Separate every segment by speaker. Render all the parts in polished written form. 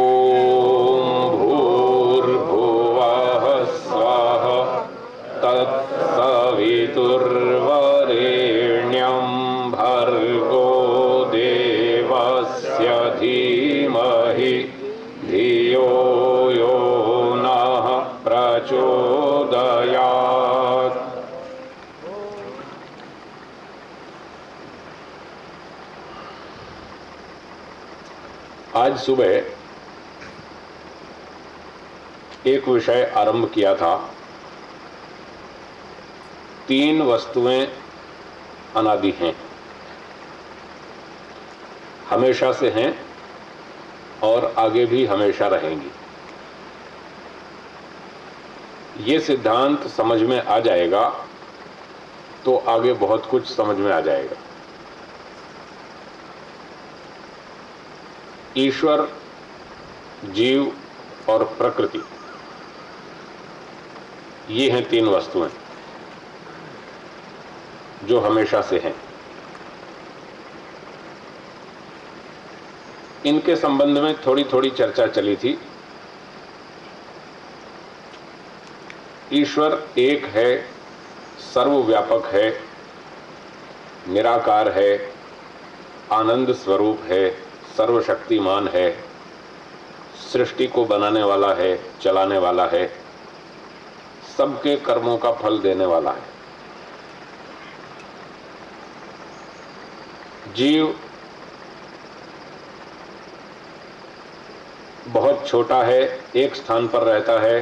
Speaker 1: ॐ भूर्भुवः स्वः तत्सवितुर्वरेण्यं भर्गो देवस्य धीमहि धियो यो नः प्रचोदयात्। आज सुबह एक विषय आरंभ किया था। 3 वस्तुएं अनादि हैं, हमेशा से हैं और आगे भी हमेशा रहेंगी। ये सिद्धांत समझ में आ जाएगा तो आगे बहुत कुछ समझ में आ जाएगा। ईश्वर, जीव और प्रकृति, ये हैं 3 वस्तुएं जो हमेशा से हैं। इनके संबंध में थोड़ी थोड़ी चर्चा चली थी। ईश्वर एक है, सर्वव्यापक है, निराकार है, आनंद स्वरूप है, सर्वशक्तिमान है, सृष्टि को बनाने वाला है, चलाने वाला है, सबके कर्मों का फल देने वाला है। जीव बहुत छोटा है, एक स्थान पर रहता है।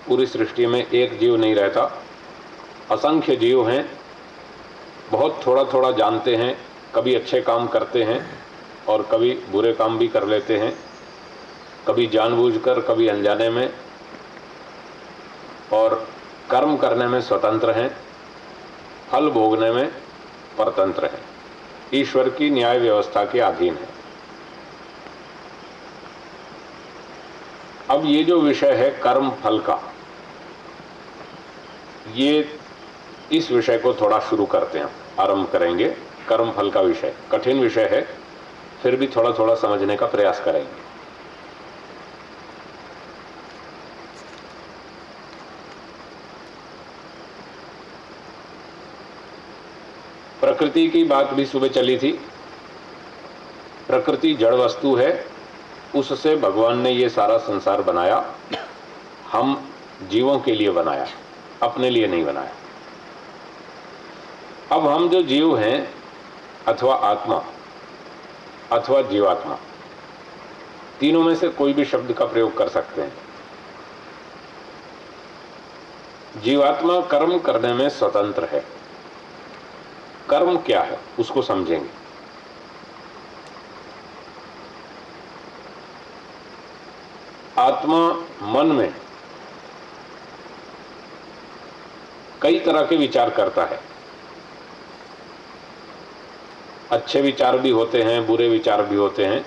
Speaker 1: पूरी सृष्टि में एक जीव नहीं रहता, असंख्य जीव हैं। बहुत थोड़ा थोड़ा जानते हैं, कभी अच्छे काम करते हैं और कभी बुरे काम भी कर लेते हैं, कभी जानबूझकर कभी अनजाने में, और कर्म करने में स्वतंत्र हैं, फल भोगने में परतंत्र हैं, ईश्वर की न्याय व्यवस्था के अधीन है। अब ये जो विषय है कर्म फल का, ये इस विषय को थोड़ा शुरू करते हैं, आरंभ करेंगे। कर्म फल का विषय कठिन विषय है, फिर भी थोड़ा थोड़ा समझने का प्रयास करेंगे। प्रकृति की बात भी सुबह चली थी। प्रकृति जड़ वस्तु है, उससे भगवान ने ये सारा संसार बनाया। हम जीवों के लिए बनाया, अपने लिए नहीं बनाया। अब हम जो जीव हैं, अथवा आत्मा अथवा जीवात्मा, तीनों में से कोई भी शब्द का प्रयोग कर सकते हैं। जीवात्मा कर्म करने में स्वतंत्र है। कर्म क्या है उसको समझेंगे। आत्मा मन में कई तरह के विचार करता है। अच्छे विचार भी होते हैं, बुरे विचार भी होते हैं।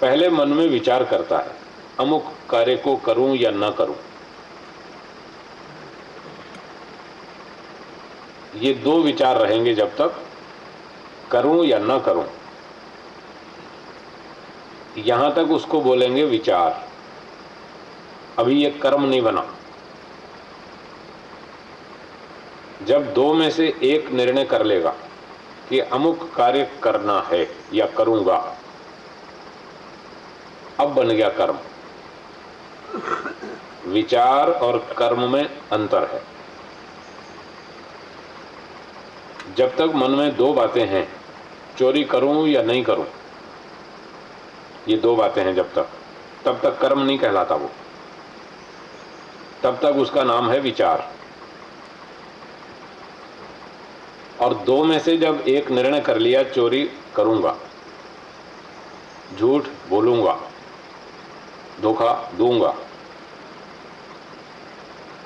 Speaker 1: पहले मन में विचार करता है, अमुक कार्य को करूं या न करूं। ये 2 विचार रहेंगे जब तक, करूं या न करूं, यहां तक उसको बोलेंगे विचार। अभी ये कर्म नहीं बना। जब 2 में से एक निर्णय कर लेगा कि अमुक कार्य करना है या करूंगा, अब बन गया कर्म। विचार और कर्म में अंतर है। जब तक मन में 2 बातें हैं, चोरी करूं या नहीं करूं, ये 2 बातें हैं जब तक, तब तक कर्म नहीं कहलाता वो, तब तक उसका नाम है विचार। और 2 में से जब एक निर्णय कर लिया, चोरी करूंगा, झूठ बोलूंगा, धोखा दूंगा,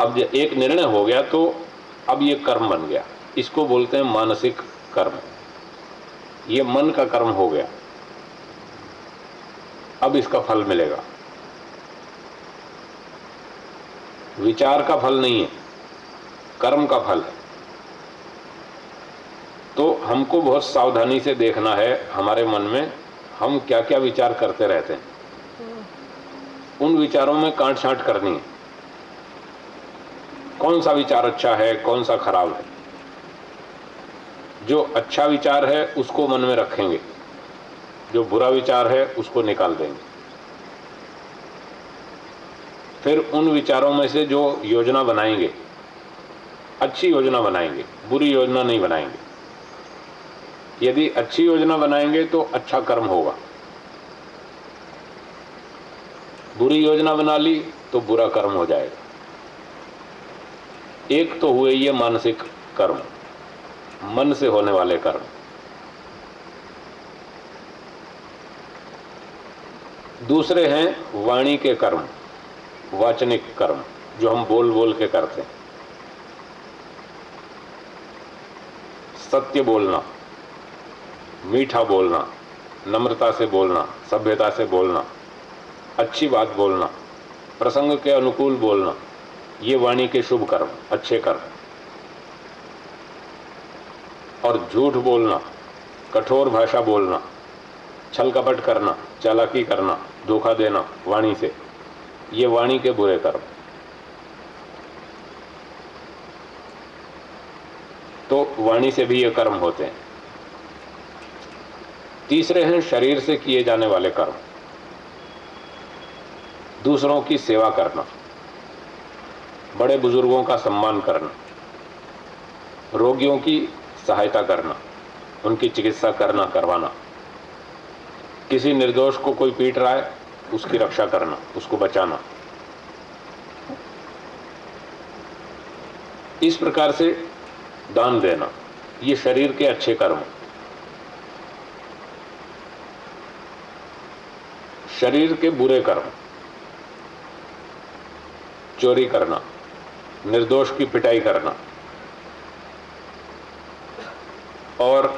Speaker 1: अब जब एक निर्णय हो गया तो अब ये कर्म बन गया। इसको बोलते हैं मानसिक कर्म। ये मन का कर्म हो गया, अब इसका फल मिलेगा। विचार का फल नहीं है, कर्म का फल है। तो हमको बहुत सावधानी से देखना है हमारे मन में हम क्या क्या विचार करते रहते हैं। उन विचारों में काट छांट करनी है, कौन सा विचार अच्छा है, कौन सा खराब है। जो अच्छा विचार है उसको मन में रखेंगे, जो बुरा विचार है उसको निकाल देंगे। फिर उन विचारों में से जो योजना बनाएंगे, अच्छी योजना बनाएंगे, बुरी योजना नहीं बनाएंगे। यदि अच्छी योजना बनाएंगे तो अच्छा कर्म होगा, बुरी योजना बना ली तो बुरा कर्म हो जाएगा। एक तो हुए ये मानसिक कर्म, मन से होने वाले कर्म। दूसरे हैं वाणी के कर्म, वाचनिक कर्म, जो हम बोल बोल के करते हैं। सत्य बोलना, मीठा बोलना, नम्रता से बोलना, सभ्यता से बोलना, अच्छी बात बोलना, प्रसंग के अनुकूल बोलना, ये वाणी के शुभ कर्म, अच्छे कर्म। और झूठ बोलना, कठोर भाषा बोलना, छल कपट करना, चालाकी करना, धोखा देना वाणी से, ये वाणी के बुरे कर्म। तो वाणी से भी ये कर्म होते हैं। तीसरे हैं शरीर से किए जाने वाले कर्म, दूसरों की सेवा करना, बड़े बुजुर्गों का सम्मान करना, रोगियों की सहायता करना, उनकी चिकित्सा करना, करवाना, किसी निर्दोष को कोई पीट रहा है उसकी रक्षा करना, उसको बचाना। इस प्रकार से दान देना, ये शरीर के अच्छे कर्म। शरीर के बुरे कर्म, चोरी करना, निर्दोष की पिटाई करना, और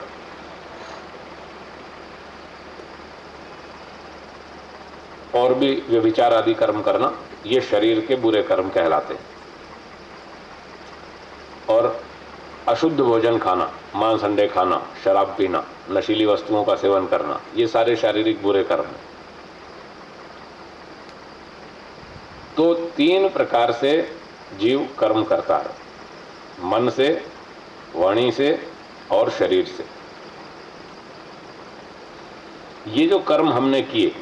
Speaker 1: भी व्यभिचार आदि कर्म करना, ये शरीर के बुरे कर्म कहलाते हैं। और अशुद्ध भोजन खाना, मांस अंडे खाना, शराब पीना, नशीली वस्तुओं का सेवन करना, ये सारे शारीरिक बुरे कर्म हैं। तो 3 प्रकार से जीव कर्म करता है, मन से, वाणी से और शरीर से। ये जो कर्म हमने किए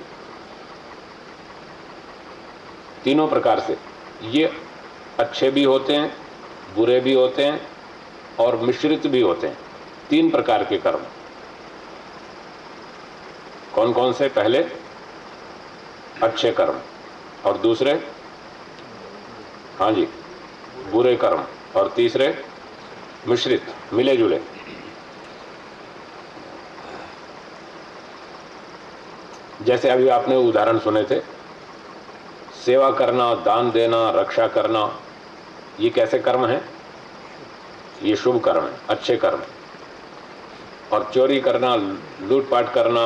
Speaker 1: तीनों प्रकार से, ये अच्छे भी होते हैं, बुरे भी होते हैं और मिश्रित भी होते हैं। 3 प्रकार के कर्म। कौन कौन से? पहले अच्छे कर्म, और दूसरे, हाँ जी, बुरे कर्म, और तीसरे मिश्रित, मिले जुले। जैसे अभी आपने उदाहरण सुने थे, सेवा करना, दान देना, रक्षा करना, ये कैसे कर्म हैं? ये शुभ कर्म है, अच्छे कर्म। और चोरी करना, लूटपाट करना,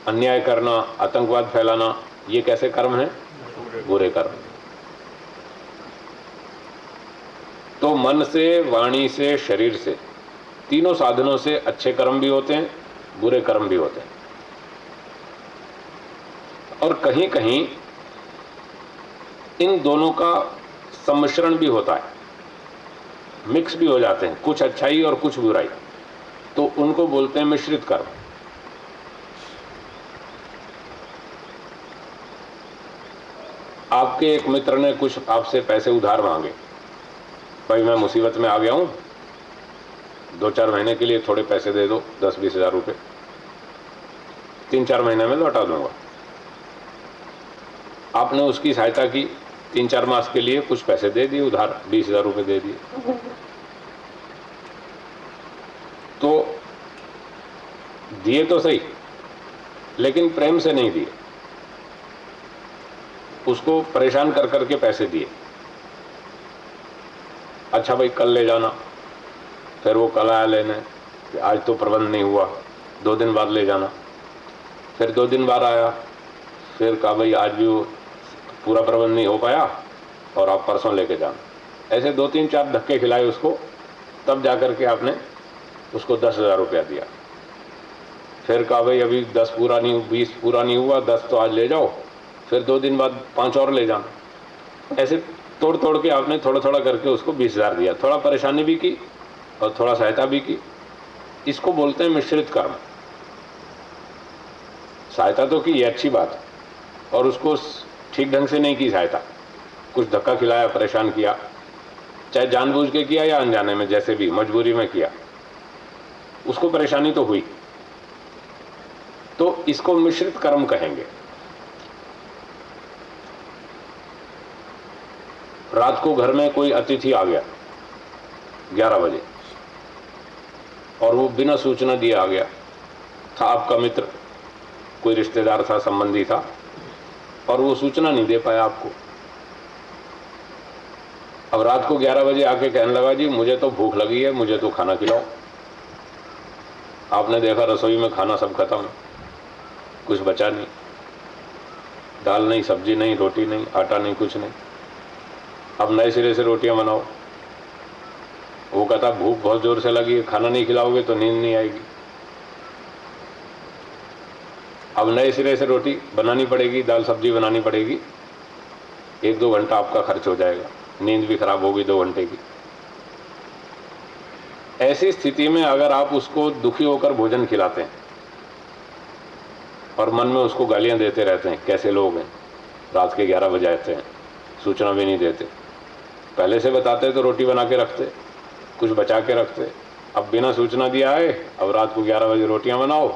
Speaker 1: अन्याय करना, आतंकवाद फैलाना, ये कैसे कर्म हैं? बुरे कर्म। तो मन से, वाणी से, शरीर से, तीनों साधनों से अच्छे कर्म भी होते हैं, बुरे कर्म भी होते हैं। और कहीं कहीं इन दोनों का सम्मिश्रण भी होता है, मिक्स भी हो जाते हैं, कुछ अच्छाई और कुछ बुराई, तो उनको बोलते हैं मिश्रित कर्म। आपके एक मित्र ने कुछ आपसे पैसे उधार मांगे, भाई मैं मुसीबत में आ गया हूं, 2-4 महीने के लिए थोड़े पैसे दे दो, 10-20 हजार रुपए, 3-4 महीने में लौटा दूंगा। आपने उसकी सहायता की, 3-4 मास के लिए कुछ पैसे दे दिए उधार, 20,000 रुपए दे दिए। तो दिए तो सही, लेकिन प्रेम से नहीं दिए, उसको परेशान कर करके पैसे दिए। अच्छा भाई कल ले जाना, फिर वो कल आया लेने, आज तो प्रबंध नहीं हुआ, 2 दिन बाद ले जाना। फिर 2 दिन बाद आया, फिर कहा भाई आज भी वो पूरा प्रबंध नहीं हो पाया और आप परसों लेके जाना। ऐसे 2-3-4 धक्के खिलाए उसको, तब जाकर के आपने उसको 10,000 रुपया दिया। फिर कहा भाई अभी 10 पूरा नहीं, 20 पूरा नहीं हुआ, 10 तो आज ले जाओ, फिर 2 दिन बाद 5 और ले जाना। ऐसे तोड़ तोड़ के आपने थोड़ा थोड़ा करके उसको 20,000 दिया, थोड़ा परेशानी भी की और थोड़ा सहायता भी की। इसको बोलते हैं मिश्रित कर्म। सहायता तो की, ये अच्छी बात है, और उसको ठीक ढंग से नहीं की सहायता, कुछ धक्का खिलाया, परेशान किया, चाहे जानबूझ के किया या अनजाने में, जैसे भी मजबूरी में किया, उसको परेशानी तो हुई, तो इसको मिश्रित कर्म कहेंगे। रात को घर में कोई अतिथि आ गया 11 बजे और वो बिना सूचना दिए आ गया, था आपका मित्र, कोई रिश्तेदार था, संबंधी था, और वो सूचना नहीं दे पाया आपको। अब रात को 11 बजे आके कहने लगा, जी मुझे तो भूख लगी है, मुझे तो खाना खिलाओ। आपने देखा रसोई में खाना सब खत्म, कुछ बचा नहीं, दाल नहीं, सब्जी नहीं, रोटी नहीं, आटा नहीं, कुछ नहीं। अब नए सिरे से रोटियां बनाओ। वो कहता भूख बहुत जोर से लगी है, खाना नहीं खिलाओगे तो नींद नहीं आएगी। अब नए सिरे से रोटी बनानी पड़ेगी, दाल सब्जी बनानी पड़ेगी, 1-2 घंटा आपका खर्च हो जाएगा, नींद भी खराब होगी 2 घंटे की। ऐसी स्थिति में अगर आप उसको दुखी होकर भोजन खिलाते हैं और मन में उसको गालियां देते रहते हैं, कैसे लोग हैं, रात के 11 बजे आते हैं, सूचना भी नहीं देते, पहले से बताते तो रोटी बना के रखते, कुछ बचा के रखते, अब बिना सूचना दिया आए, अब रात को 11 बजे रोटियां बनाओ,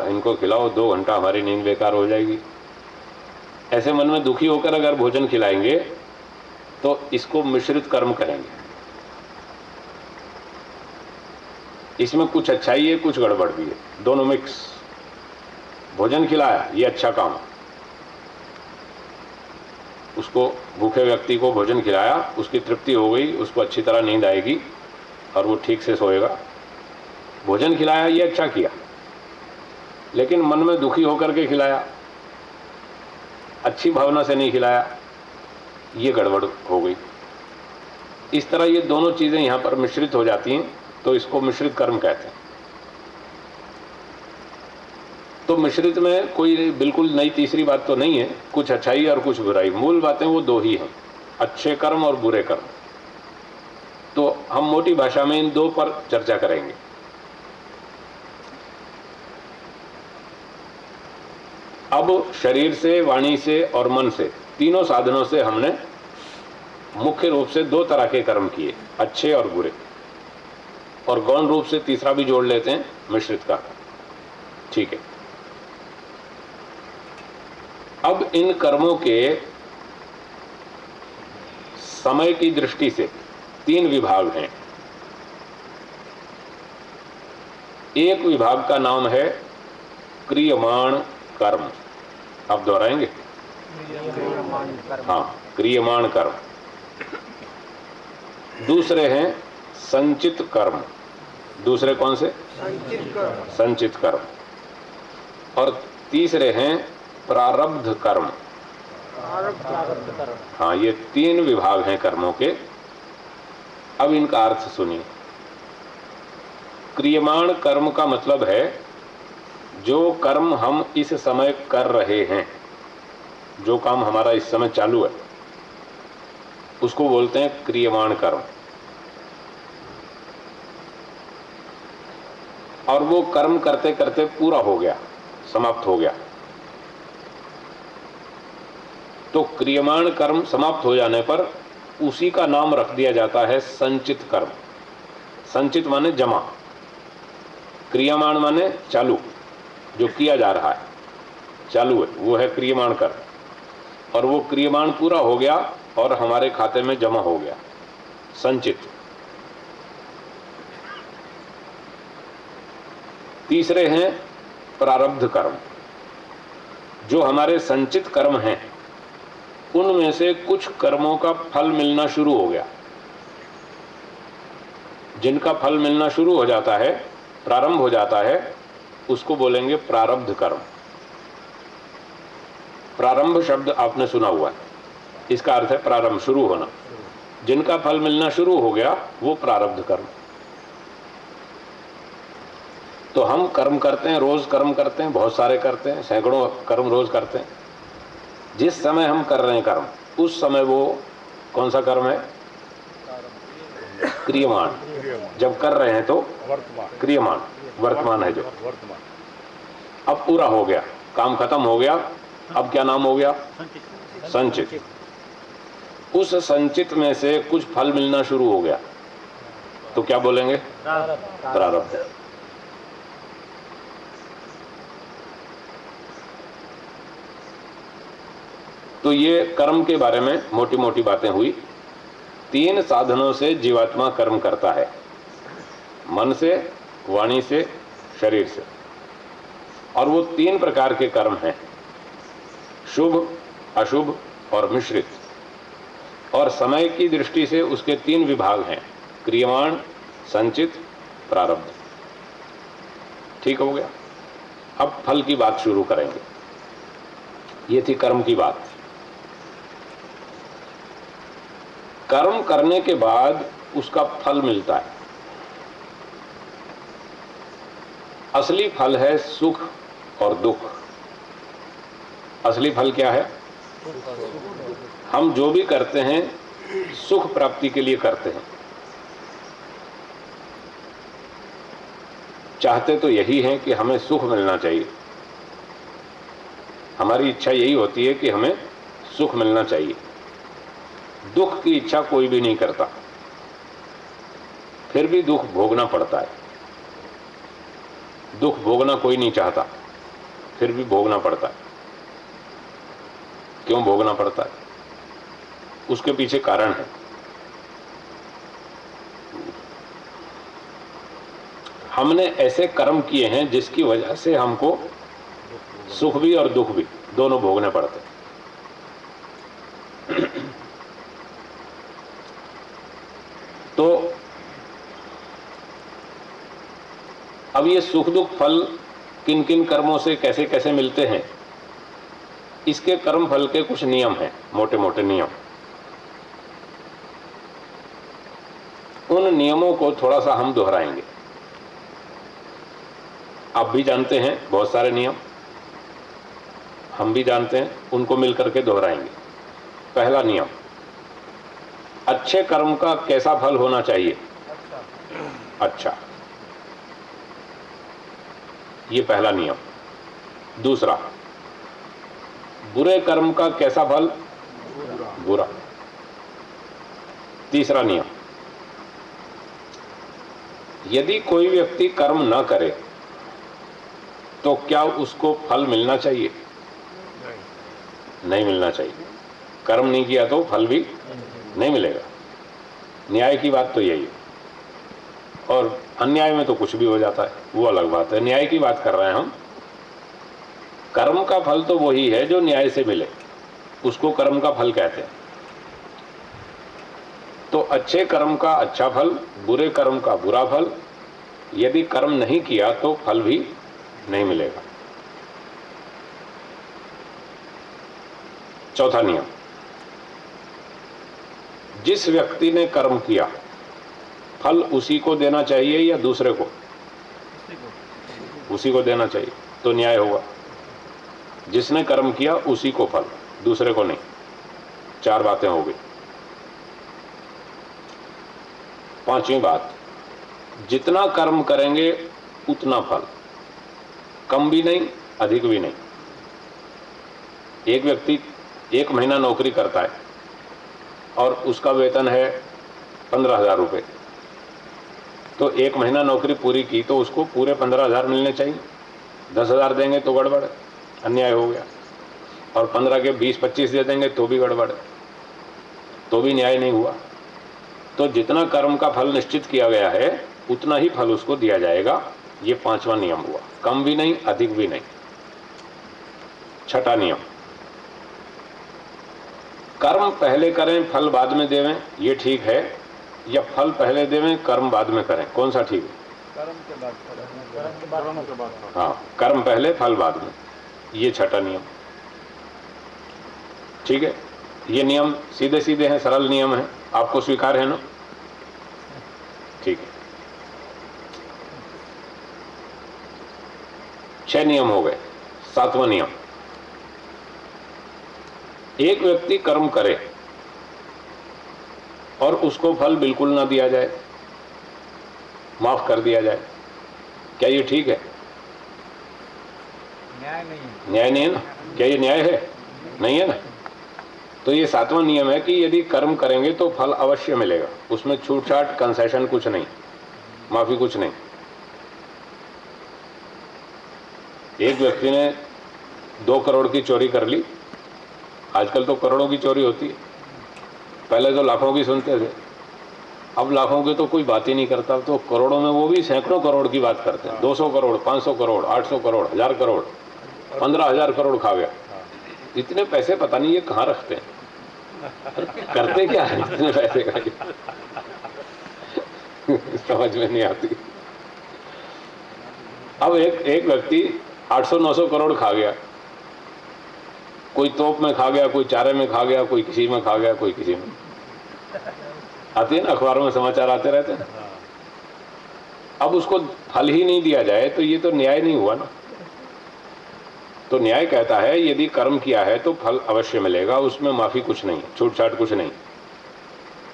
Speaker 1: इनको खिलाओ, 2 घंटा हमारी नींद बेकार हो जाएगी। ऐसे मन में दुखी होकर अगर भोजन खिलाएंगे तो इसको मिश्रित कर्म करेंगे। इसमें कुछ अच्छाई है, कुछ गड़बड़ भी है, दोनों मिक्स। भोजन खिलाया, ये अच्छा काम, उसको, भूखे व्यक्ति को भोजन खिलाया, उसकी तृप्ति हो गई, उसको अच्छी तरह नींद आएगी और वो ठीक से सोएगा। भोजन खिलाया, ये अच्छा किया, लेकिन मन में दुखी होकर के खिलाया, अच्छी भावना से नहीं खिलाया, ये गड़बड़ हो गई। इस तरह ये दोनों चीजें यहां पर मिश्रित हो जाती हैं, तो इसको मिश्रित कर्म कहते हैं। तो मिश्रित में कोई बिल्कुल नई तीसरी बात तो नहीं है, कुछ अच्छाई और कुछ बुराई, मूल बातें वो 2 ही हैं, अच्छे कर्म और बुरे कर्म। तो हम मोटी भाषा में इन 2 पर चर्चा करेंगे। अब शरीर से, वाणी से और मन से, तीनों साधनों से हमने मुख्य रूप से 2 तरह के कर्म किए, अच्छे और बुरे, और गौण रूप से तीसरा भी जोड़ लेते हैं, मिश्रित का। ठीक है। अब इन कर्मों के समय की दृष्टि से 3 विभाग हैं। एक विभाग का नाम है क्रियमाण कर्म। आप दोहराएंगे? हाँ, क्रियमाण कर्म। दूसरे हैं संचित कर्म। दूसरे कौन से? संचित कर्म। और तीसरे हैं प्रारब्ध कर्म। हाँ, ये 3 विभाग हैं कर्मों के। अब इनका अर्थ सुनिए। क्रियमाण कर्म का मतलब है जो कर्म हम इस समय कर रहे हैं, जो काम हमारा इस समय चालू है, उसको बोलते हैं क्रियमाण कर्म। और वो कर्म करते करते पूरा हो गया, समाप्त हो गया, तो क्रियमाण कर्म समाप्त हो जाने पर उसी का नाम रख दिया जाता है संचित कर्म। संचित माने जमा, क्रियमाण माने चालू, जो किया जा रहा है, चालू है, वो है क्रियमाण कर्म। और वो क्रियमाण पूरा हो गया और हमारे खाते में जमा हो गया, संचित। तीसरे हैं प्रारब्ध कर्म। जो हमारे संचित कर्म हैं, उनमें से कुछ कर्मों का फल मिलना शुरू हो गया। जिनका फल मिलना शुरू हो जाता है, प्रारंभ हो जाता है, उसको बोलेंगे प्रारब्ध कर्म। प्रारंभ शब्द आपने सुना हुआ है, इसका अर्थ है प्रारंभ, शुरू होना। जिनका फल मिलना शुरू हो गया वो प्रारब्ध कर्म। तो हम कर्म करते हैं, रोज कर्म करते हैं, बहुत सारे करते हैं, सैकड़ों कर्म रोज करते हैं, जिस समय हम कर रहे हैं कर्म, उस समय वो कौन सा कर्म है? क्रियमाण। जब कर रहे हैं तो क्रियमाण, वर्तमान है जो। अब पूरा हो गया, काम खत्म हो गया, अब क्या नाम हो गया? संचित। उस संचित में से कुछ फल मिलना शुरू हो गया तो क्या बोलेंगे? प्रारब्ध। तो ये कर्म के बारे में मोटी मोटी बातें हुई। 3 साधनों से जीवात्मा कर्म करता है, मन से, वाणी से, शरीर से। और वो 3 प्रकार के कर्म हैं, शुभ, अशुभ और मिश्रित। और समय की दृष्टि से उसके 3 विभाग हैं, क्रियमाण, संचित, प्रारब्ध। ठीक हो गया? अब फल की बात शुरू करेंगे। ये थी कर्म की बात। कर्म करने के बाद उसका फल मिलता है। असली फल है सुख और दुख। असली फल क्या है? हम जो भी करते हैं सुख प्राप्ति के लिए करते हैं। चाहते तो यही है कि हमें सुख मिलना चाहिए, हमारी इच्छा यही होती है कि हमें सुख मिलना चाहिए। दुख की इच्छा कोई भी नहीं करता, फिर भी दुख भोगना पड़ता है। दुख भोगना कोई नहीं चाहता, फिर भी भोगना पड़ता है। क्यों भोगना पड़ता है? उसके पीछे कारण है। हमने ऐसे कर्म किए हैं जिसकी वजह से हमको सुख भी और दुख भी दोनों भोगने पड़ते हैं। तो अब ये सुख दुख फल किन किन कर्मों से कैसे कैसे मिलते हैं, इसके कर्म फल के कुछ नियम हैं, मोटे मोटे नियम। उन नियमों को थोड़ा सा हम दोहराएंगे। आप भी जानते हैं बहुत सारे नियम, हम भी जानते हैं, उनको मिलकर के दोहराएंगे। पहला नियम, अच्छे कर्म का कैसा फल होना चाहिए? अच्छा, ये पहला नियम। दूसरा, बुरे कर्म का कैसा फल? बुरा। तीसरा नियम, यदि कोई व्यक्ति कर्म ना करे तो क्या उसको फल मिलना चाहिए? नहीं मिलना चाहिए। कर्म नहीं किया तो फल भी नहीं मिलेगा। न्याय की बात तो यही है। और अन्याय में तो कुछ भी हो जाता है, वो अलग बात है। न्याय की बात कर रहे हैं हम। कर्म का फल तो वही है जो न्याय से मिले, उसको कर्म का फल कहते हैं। तो अच्छे कर्म का अच्छा फल, बुरे कर्म का बुरा फल। यदि कर्म नहीं किया तो फल भी नहीं मिलेगा। चौथा नियम, जिस व्यक्ति ने कर्म किया फल उसी को देना चाहिए या दूसरे को? उसी को देना चाहिए, तो न्याय होगा। जिसने कर्म किया उसी को फल, दूसरे को नहीं। 4 बातें हो गई। 5वीं बात, जितना कर्म करेंगे उतना फल, कम भी नहीं अधिक भी नहीं। एक व्यक्ति 1 महीना नौकरी करता है और उसका वेतन है 15,000 रुपये, तो 1 महीना नौकरी पूरी की तो उसको पूरे 15,000 मिलने चाहिए। 10,000 देंगे तो गड़बड़ है, अन्याय हो गया। और 15 के 20-25 दे देंगे तो भी गड़बड़ है, तो भी न्याय नहीं हुआ। तो जितना कर्म का फल निश्चित किया गया है उतना ही फल उसको दिया जाएगा। ये 5वां नियम हुआ, कम भी नहीं अधिक भी नहीं। 6ठा नियम, कर्म पहले करें फल बाद में देवें, ये ठीक है, या फल पहले देवें कर्म बाद में करें, कौन सा ठीक है?
Speaker 2: कर्म के बाद।
Speaker 1: हाँ, कर्म पहले फल बाद में, ये 6ठा नियम। ठीक है, ये नियम सीधे सीधे हैं, सरल नियम है, आपको स्वीकार है ना? ठीक है। 6 नियम हो गए। 7वां नियम, एक व्यक्ति कर्म करे और उसको फल बिल्कुल ना दिया जाए, माफ कर दिया जाए, क्या ये ठीक है?
Speaker 2: न्याय नहीं है।
Speaker 1: न्याय नहीं है ना? क्या ये न्याय है? नहीं है ना? तो ये 7वां नियम है कि यदि कर्म करेंगे तो फल अवश्य मिलेगा, उसमें छूट-छाट, कंसेशन कुछ नहीं, माफी कुछ नहीं। एक व्यक्ति ने 2 करोड़ की चोरी कर ली, आजकल तो करोड़ों की चोरी होती है, पहले तो लाखों की सुनते थे, अब लाखों की तो कोई बात ही नहीं करता, तो करोड़ों में वो भी सैकड़ों करोड़ की बात करते हैं। 200 करोड़, 500 करोड़, 800 करोड़, 1000 करोड़, 15,000 करोड़ खा गया। इतने पैसे पता नहीं ये कहाँ रखते हैं, करते क्या है इतने पैसे का, समझ में नहीं आती। अब एक व्यक्ति 800-900 करोड़ खा गया, कोई तोप में खा गया, कोई चारे में खा गया, कोई किसी में खा गया, कोई किसी में। आती है ना, अखबारों में समाचार आते रहते हैं। अब उसको फल ही नहीं दिया जाए तो ये तो न्याय नहीं हुआ ना। तो न्याय कहता है यदि कर्म किया है तो फल अवश्य मिलेगा, उसमें माफी कुछ नहीं, छूट-छाट कुछ नहीं।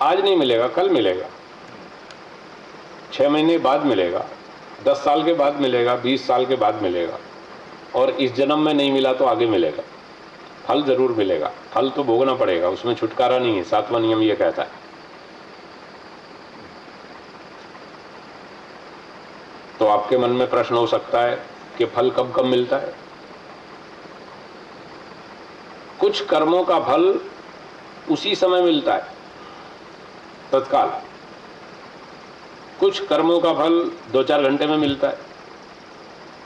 Speaker 1: आज नहीं मिलेगा, कल मिलेगा, 6 महीने बाद मिलेगा, 10 साल के बाद मिलेगा, 20 साल के बाद मिलेगा, और इस जन्म में नहीं मिला तो आगे मिलेगा। फल जरूर मिलेगा, फल तो भोगना पड़ेगा, उसमें छुटकारा नहीं है। 7वां नियम ये कहता है। तो आपके मन में प्रश्न हो सकता है कि फल कब कब मिलता है? कुछ कर्मों का फल उसी समय मिलता है, तत्काल। कुछ कर्मों का फल 2-4 घंटे में मिलता है,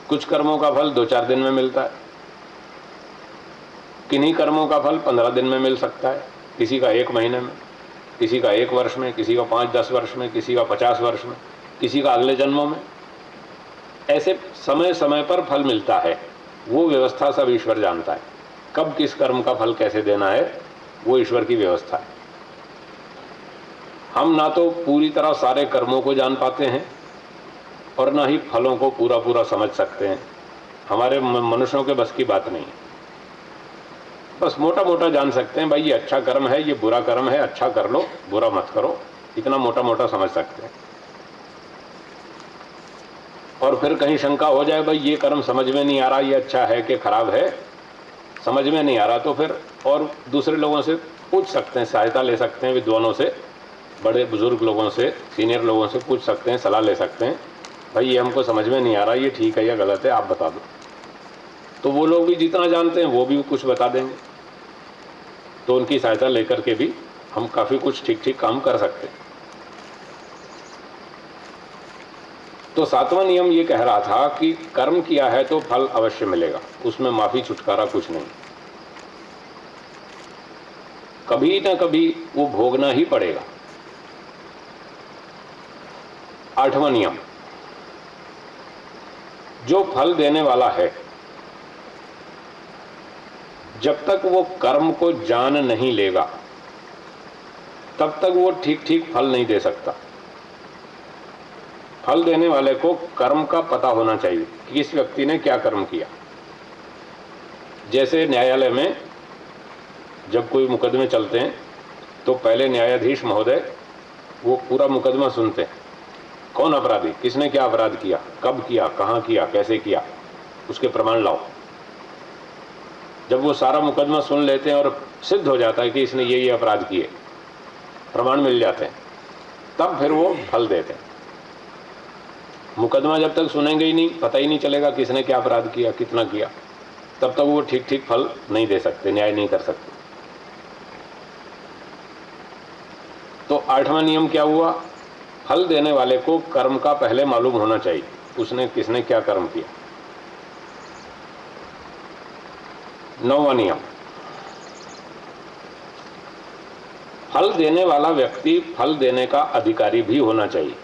Speaker 1: कुछ कर्मों का फल 2-4 दिन में मिलता है, किन्हीं कर्मों का फल 15 दिन में मिल सकता है, किसी का 1 महीने में, किसी का 1 वर्ष में, किसी का 5-10 वर्ष में, किसी का 50 वर्ष में, किसी का अगले जन्मों में। ऐसे समय समय पर फल मिलता है। वो व्यवस्था सब ईश्वर जानता है, कब किस कर्म का फल कैसे देना है, वो ईश्वर की व्यवस्था है। हम ना तो पूरी तरह सारे कर्मों को जान पाते हैं और ना ही फलों को पूरा पूरा समझ सकते हैं, हमारे मनुष्यों के बस की बात नहीं। बस मोटा मोटा जान सकते हैं, भाई ये अच्छा कर्म है, ये बुरा कर्म है, अच्छा कर लो, बुरा मत करो, इतना मोटा मोटा समझ सकते हैं। और फिर कहीं शंका हो जाए, भाई ये कर्म समझ में नहीं आ रहा, ये अच्छा है कि खराब है, समझ में नहीं आ रहा, तो फिर और दूसरे लोगों से पूछ सकते हैं, सहायता ले सकते हैं, विद्वानों से, बड़े बुजुर्ग लोगों से, सीनियर लोगों से पूछ सकते हैं, सलाह ले सकते हैं, भाई ये हमको समझ में नहीं आ रहा, ये ठीक है या गलत है, आप बता दो। तो वो लोग भी जितना जानते हैं वो भी कुछ बता देंगे, तो उनकी सहायता लेकर के भी हम काफ़ी कुछ ठीक ठीक काम कर सकते हैं। तो 7वां नियम ये कह रहा था कि कर्म किया है तो फल अवश्य मिलेगा, उसमें माफी छुटकारा कुछ नहीं, कभी ना कभी वो भोगना ही पड़ेगा। 8वां नियम, जो फल देने वाला है जब तक वो कर्म को जान नहीं लेगा तब तक वो ठीक ठीक फल नहीं दे सकता। फल देने वाले को कर्म का पता होना चाहिए कि इस व्यक्ति ने क्या कर्म किया। जैसे न्यायालय में जब कोई मुकदमे चलते हैं तो पहले न्यायाधीश महोदय वो पूरा मुकदमा सुनते हैं, कौन अपराधी, किसने क्या अपराध किया, कब किया, कहां किया, कैसे किया, उसके प्रमाण लाओ। जब वो सारा मुकदमा सुन लेते हैं और सिद्ध हो जाता है कि इसने ये अपराध किए, प्रमाण मिल जाते हैं, तब फिर वो फल देते हैं। मुकदमा जब तक सुनेंगे ही नहीं, पता ही नहीं चलेगा किसने क्या अपराध किया, कितना किया, तब तक वो ठीक ठीक फल नहीं दे सकते, न्याय नहीं कर सकते। तो 8वां नियम क्या हुआ? फल देने वाले को कर्म का पहले मालूम होना चाहिए, उसने किसने क्या कर्म किया। 9वां नियम, फल देने वाला व्यक्ति फल देने का अधिकारी भी होना चाहिए।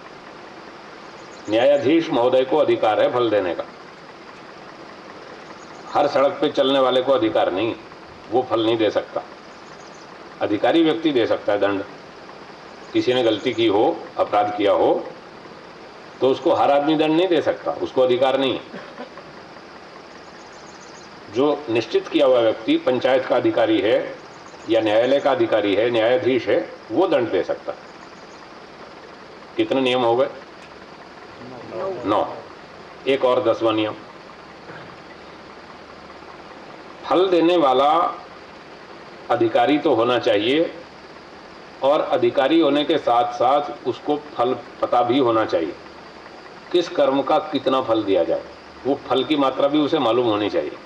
Speaker 1: न्यायाधीश महोदय को अधिकार है फल देने का, हर सड़क पे चलने वाले को अधिकार नहीं, वो फल नहीं दे सकता। अधिकारी व्यक्ति दे सकता है दंड, किसी ने गलती की हो, अपराध किया हो, तो उसको हर आदमी दंड नहीं दे सकता, उसको अधिकार नहीं है। जो निश्चित किया हुआ व्यक्ति पंचायत का अधिकारी है, या न्यायालय का अधिकारी है, न्यायाधीश है, वो दंड दे सकता है। कितने नियम हो गए? 9। एक और 10वां नियम, फल देने वाला अधिकारी तो होना चाहिए और अधिकारी होने के साथ साथ उसको फल पता भी होना चाहिए, किस कर्म का कितना फल दिया जाए, वो फल की मात्रा भी उसे मालूम होनी चाहिए,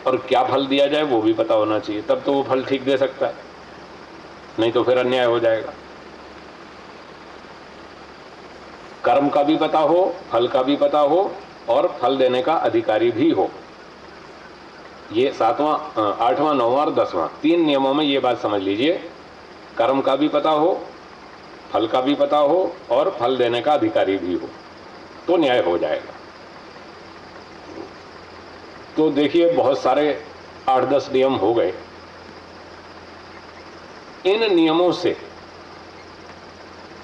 Speaker 1: और क्या फल दिया जाए वो भी पता होना चाहिए, तब तो वो फल ठीक दे सकता है, नहीं तो फिर अन्याय हो जाएगा। कर्म का भी पता हो, फल का भी पता हो, और फल देने का अधिकारी भी हो। ये 7वां, 8वां, 9वां और 10वां 3 नियमों में ये बात समझ लीजिए, कर्म का भी पता हो, फल का भी पता हो, और फल देने का अधिकारी भी हो, तो न्याय हो जाएगा। तो देखिए बहुत सारे 8-10 नियम हो गए। इन नियमों से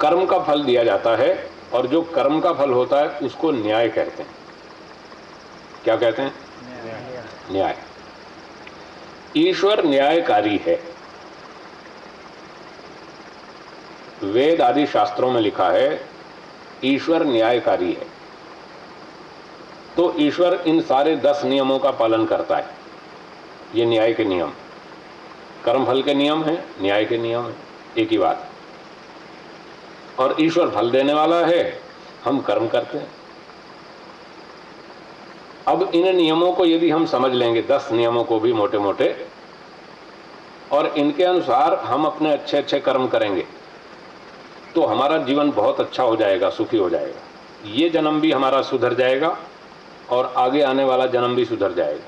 Speaker 1: कर्म का फल दिया जाता है, और जो कर्म का फल होता है उसको न्याय कहते हैं। क्या कहते हैं? न्याय। ईश्वर न्यायकारी है। वेद आदि शास्त्रों में लिखा है ईश्वर न्यायकारी है। तो ईश्वर इन सारे 10 नियमों का पालन करता है। ये न्याय के नियम, कर्म फल के नियम हैं, न्याय के नियम हैं, एक ही बात। और ईश्वर फल देने वाला है, हम कर्म करते हैं। अब इन नियमों को यदि हम समझ लेंगे, 10 नियमों को भी मोटे मोटे, और इनके अनुसार हम अपने अच्छे अच्छे कर्म करेंगे, तो हमारा जीवन बहुत अच्छा हो जाएगा, सुखी हो जाएगा। ये जन्म भी हमारा सुधर जाएगा और आगे आने वाला जन्म भी सुधर जाएगा,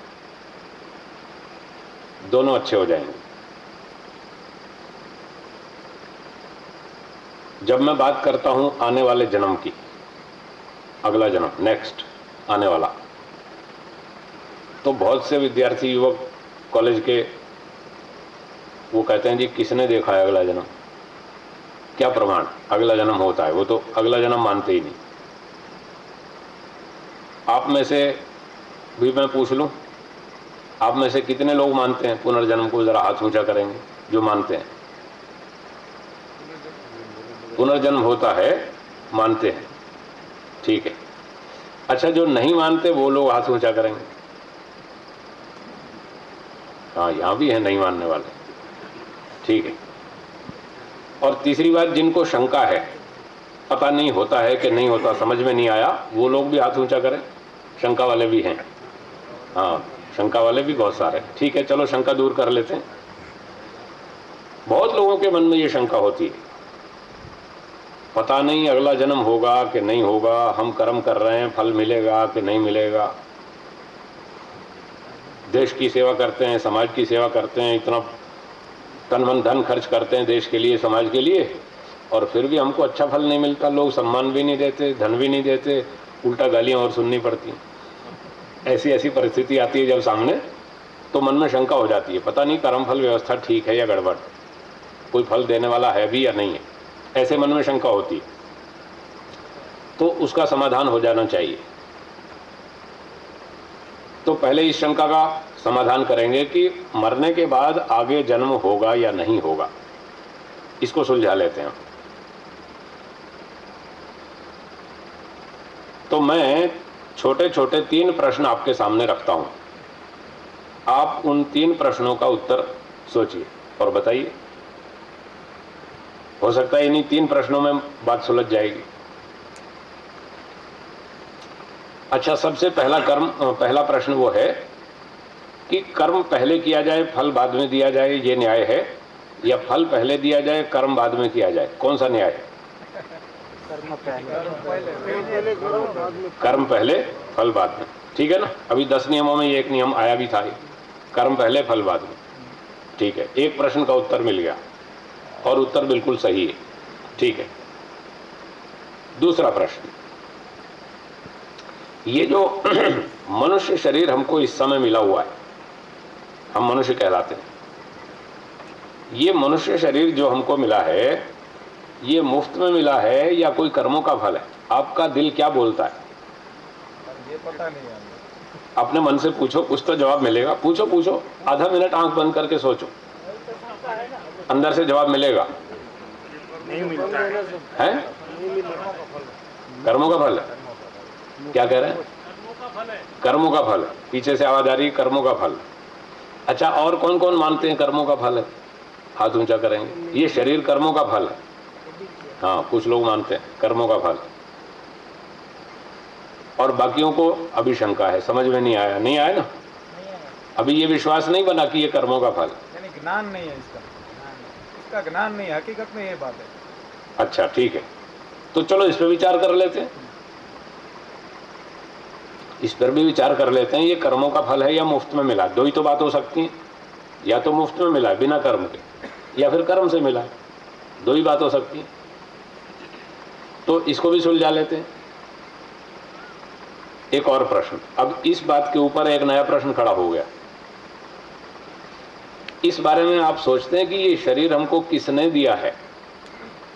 Speaker 1: दोनों अच्छे हो जाएंगे। जब मैं बात करता हूं आने वाले जन्म की, अगला जन्म, नेक्स्ट आने वाला, तो बहुत से विद्यार्थी युवक कॉलेज के वो कहते हैं जी किसने देखा है अगला जन्म, क्या प्रमाण अगला जन्म होता है? वो तो अगला जन्म मानते ही नहीं। आप में से भी मैं पूछ लूं, आप में से कितने लोग मानते हैं पुनर्जन्म को? जरा हाथ ऊंचा करेंगे जो मानते हैं पुनर्जन्म होता है, मानते हैं, ठीक है। अच्छा, जो नहीं मानते वो लोग हाथ ऊंचा करेंगे। हाँ, यहां भी है नहीं मानने वाले, ठीक है। और तीसरी बात, जिनको शंका है, पता नहीं होता है कि नहीं होता, समझ में नहीं आया, वो लोग भी हाथ ऊंचा करें। शंका वाले भी हैं, हाँ, शंका वाले भी बहुत सारे, ठीक है। चलो शंका दूर कर लेते हैं। बहुत लोगों के मन में ये शंका होती है, पता नहीं अगला जन्म होगा कि नहीं होगा, हम कर्म कर रहे हैं, फल मिलेगा कि नहीं मिलेगा, देश की सेवा करते हैं, समाज की सेवा करते हैं, इतना तन मन धन खर्च करते हैं देश के लिए, समाज के लिए, और फिर भी हमको अच्छा फल नहीं मिलता, लोग सम्मान भी नहीं देते, धन भी नहीं देते, उल्टा गालियां और सुननी पड़ती। ऐसी ऐसी परिस्थिति आती है जब सामने, तो मन में शंका हो जाती है, पता नहीं कर्म फल व्यवस्था ठीक है या गड़बड़, कोई फल देने वाला है भी या नहीं है, ऐसे मन में शंका होती है। तो उसका समाधान हो जाना चाहिए। तो पहले इस शंका का समाधान करेंगे कि मरने के बाद आगे जन्म होगा या नहीं होगा, इसको सुलझा लेते हैं। तो मैं छोटे छोटे 3 प्रश्न आपके सामने रखता हूं, आप उन 3 प्रश्नों का उत्तर सोचिए और बताइए। हो सकता है इन्हीं 3 प्रश्नों में बात सुलझ जाएगी। अच्छा, सबसे पहला प्रश्न वो है कि कर्म पहले किया जाए, फल बाद में दिया जाए, ये न्याय है, या फल पहले दिया जाए, कर्म बाद में किया जाए? कौन सा न्याय है? कर्म पहले फल बाद में, ठीक है ना। अभी 10 नियमों में ये एक नियम आया भी था, कर्म पहले फल बाद में, ठीक है। एक प्रश्न का उत्तर मिल गया और उत्तर बिल्कुल सही है, ठीक है। दूसरा प्रश्न, ये जो मनुष्य शरीर हमको इस समय मिला हुआ है, हम मनुष्य कहलाते हैं, ये मनुष्य शरीर जो हमको मिला है, ये मुफ्त में मिला है या कोई कर्मों का फल है? आपका दिल क्या बोलता है?
Speaker 2: ये पता नहीं है।
Speaker 1: अपने मन से पूछो, कुछ तो जवाब मिलेगा। पूछो पूछो, आधा मिनट आंख बंद करके सोचो, अंदर से जवाब मिलेगा।
Speaker 2: नहीं मिलता है।
Speaker 1: हैं? कर्मों का फल है। क्या कह रहे हैं? कर्मों का फल। पीछे से आवाज आ रही है, कर्मों का फल। अच्छा, और कौन कौन मानते हैं कर्मों का फल है? हाथ ऊंचा करेंगे। ये शरीर कर्मों का फल है। हाँ, कुछ लोग मानते हैं कर्मों का फल, और बाकियों को अभी शंका है, समझ में नहीं आया। नहीं आया ना, अभी ये विश्वास नहीं बना कि ये कर्मों का फल।
Speaker 2: यानी ज्ञान नहीं है इसका ज्ञान नहीं है, हकीकत में ये बात है।
Speaker 1: अच्छा ठीक है, तो चलो इस पर विचार कर लेते हैं, इस पर भी विचार कर लेते हैं। ये कर्मों का फल है या मुफ्त में मिला? दो ही तो बात हो सकती है, या तो मुफ्त में मिला बिना कर्म के, या फिर कर्म से मिला। दो ही बात हो सकती है, तो इसको भी सुलझा लेते हैं। एक और प्रश्न, अब इस बात के ऊपर एक नया प्रश्न खड़ा हो गया। इस बारे में आप सोचते हैं कि ये शरीर हमको किसने दिया है?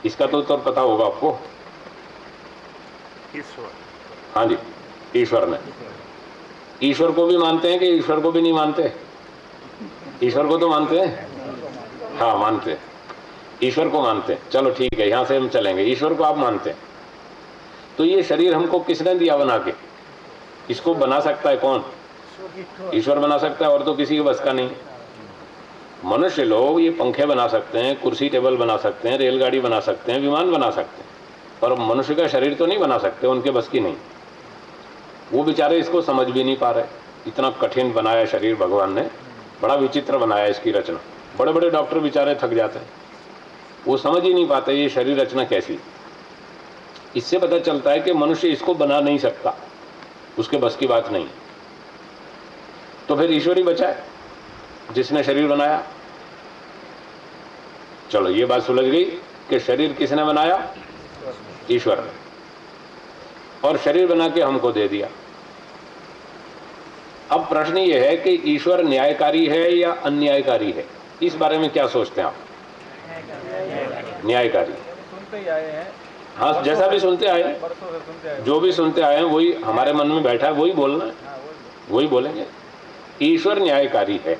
Speaker 1: इसका तो उत्तर पता होगा आपको।
Speaker 2: ईश्वर।
Speaker 1: हाँ जी, ईश्वर ने। ईश्वर को भी मानते हैं कि ईश्वर को भी नहीं मानते? ईश्वर को तो मानते हैं, हाँ मानते हैं, ईश्वर को मानते हैं। चलो ठीक है, यहां से हम चलेंगे, ईश्वर को आप मानते हैं। तो ये शरीर हमको किसने दिया बना के? इसको बना सकता है कौन? ईश्वर बना सकता है, और तो किसी के बस का नहीं। मनुष्य लोग ये पंखे बना सकते हैं, कुर्सी टेबल बना सकते हैं, रेलगाड़ी बना सकते हैं, विमान बना सकते हैं, पर मनुष्य का शरीर तो नहीं बना सकते, उनके बस की नहीं। वो बेचारे इसको समझ भी नहीं पा रहे। इतना कठिन बनाया शरीर भगवान ने, बड़ा विचित्र बनाया इसकी रचना। बड़े बड़े डॉक्टर बेचारे थक जाते हैं, वो समझ ही नहीं पाते ये शरीर रचना कैसी। इससे पता चलता है कि मनुष्य इसको बना नहीं सकता, उसके बस की बात नहीं। तो फिर ईश्वर ही बचा है जिसने शरीर बनाया। चलो ये बात सुलझ गई कि शरीर किसने बनाया? ईश्वर ने, और शरीर बना के हमको दे दिया। अब प्रश्न ये है कि ईश्वर न्यायकारी है या अन्यायकारी है? इस बारे में क्या सोचते हैं आप? न्यायकारी।
Speaker 2: सुनते ही आए हैं।
Speaker 1: हाँ, जैसा भी सुनते आए हैं,
Speaker 2: बरसों से सुनते आए।
Speaker 1: जो भी सुनते आए हैं वही हमारे मन में बैठा है, वही बोलना है,
Speaker 2: हाँ,
Speaker 1: वही बोलेंगे। ईश्वर न्यायकारी है,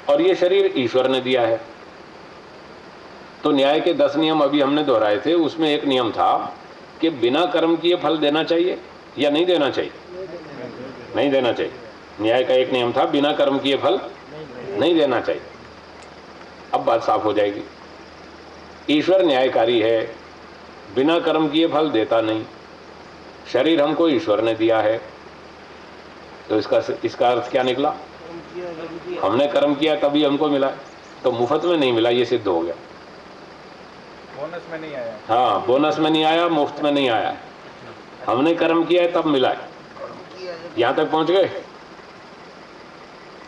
Speaker 1: और ये शरीर ईश्वर ने दिया है। तो न्याय के 10 नियम अभी हमने दोहराए थे, उसमें एक नियम था कि बिना कर्म किए फल देना चाहिए या नहीं देना चाहिए? नहीं देना चाहिए। न्याय का एक नियम था, बिना कर्म किए फल नहीं देना चाहिए। अब बात साफ हो जाएगी। ईश्वर न्यायकारी है, बिना कर्म किए फल देता नहीं। शरीर हमको ईश्वर ने दिया है, तो इसका अर्थ क्या निकला? हमने कर्म किया तभी हमको मिला, तो मुफ्त में नहीं मिला, ये सिद्ध हो गया।
Speaker 2: बोनस में नहीं आया।
Speaker 1: हाँ, बोनस में नहीं आया, मुफ्त में नहीं आया, हमने कर्म किया है तब मिला है। यहां तक पहुंच गए?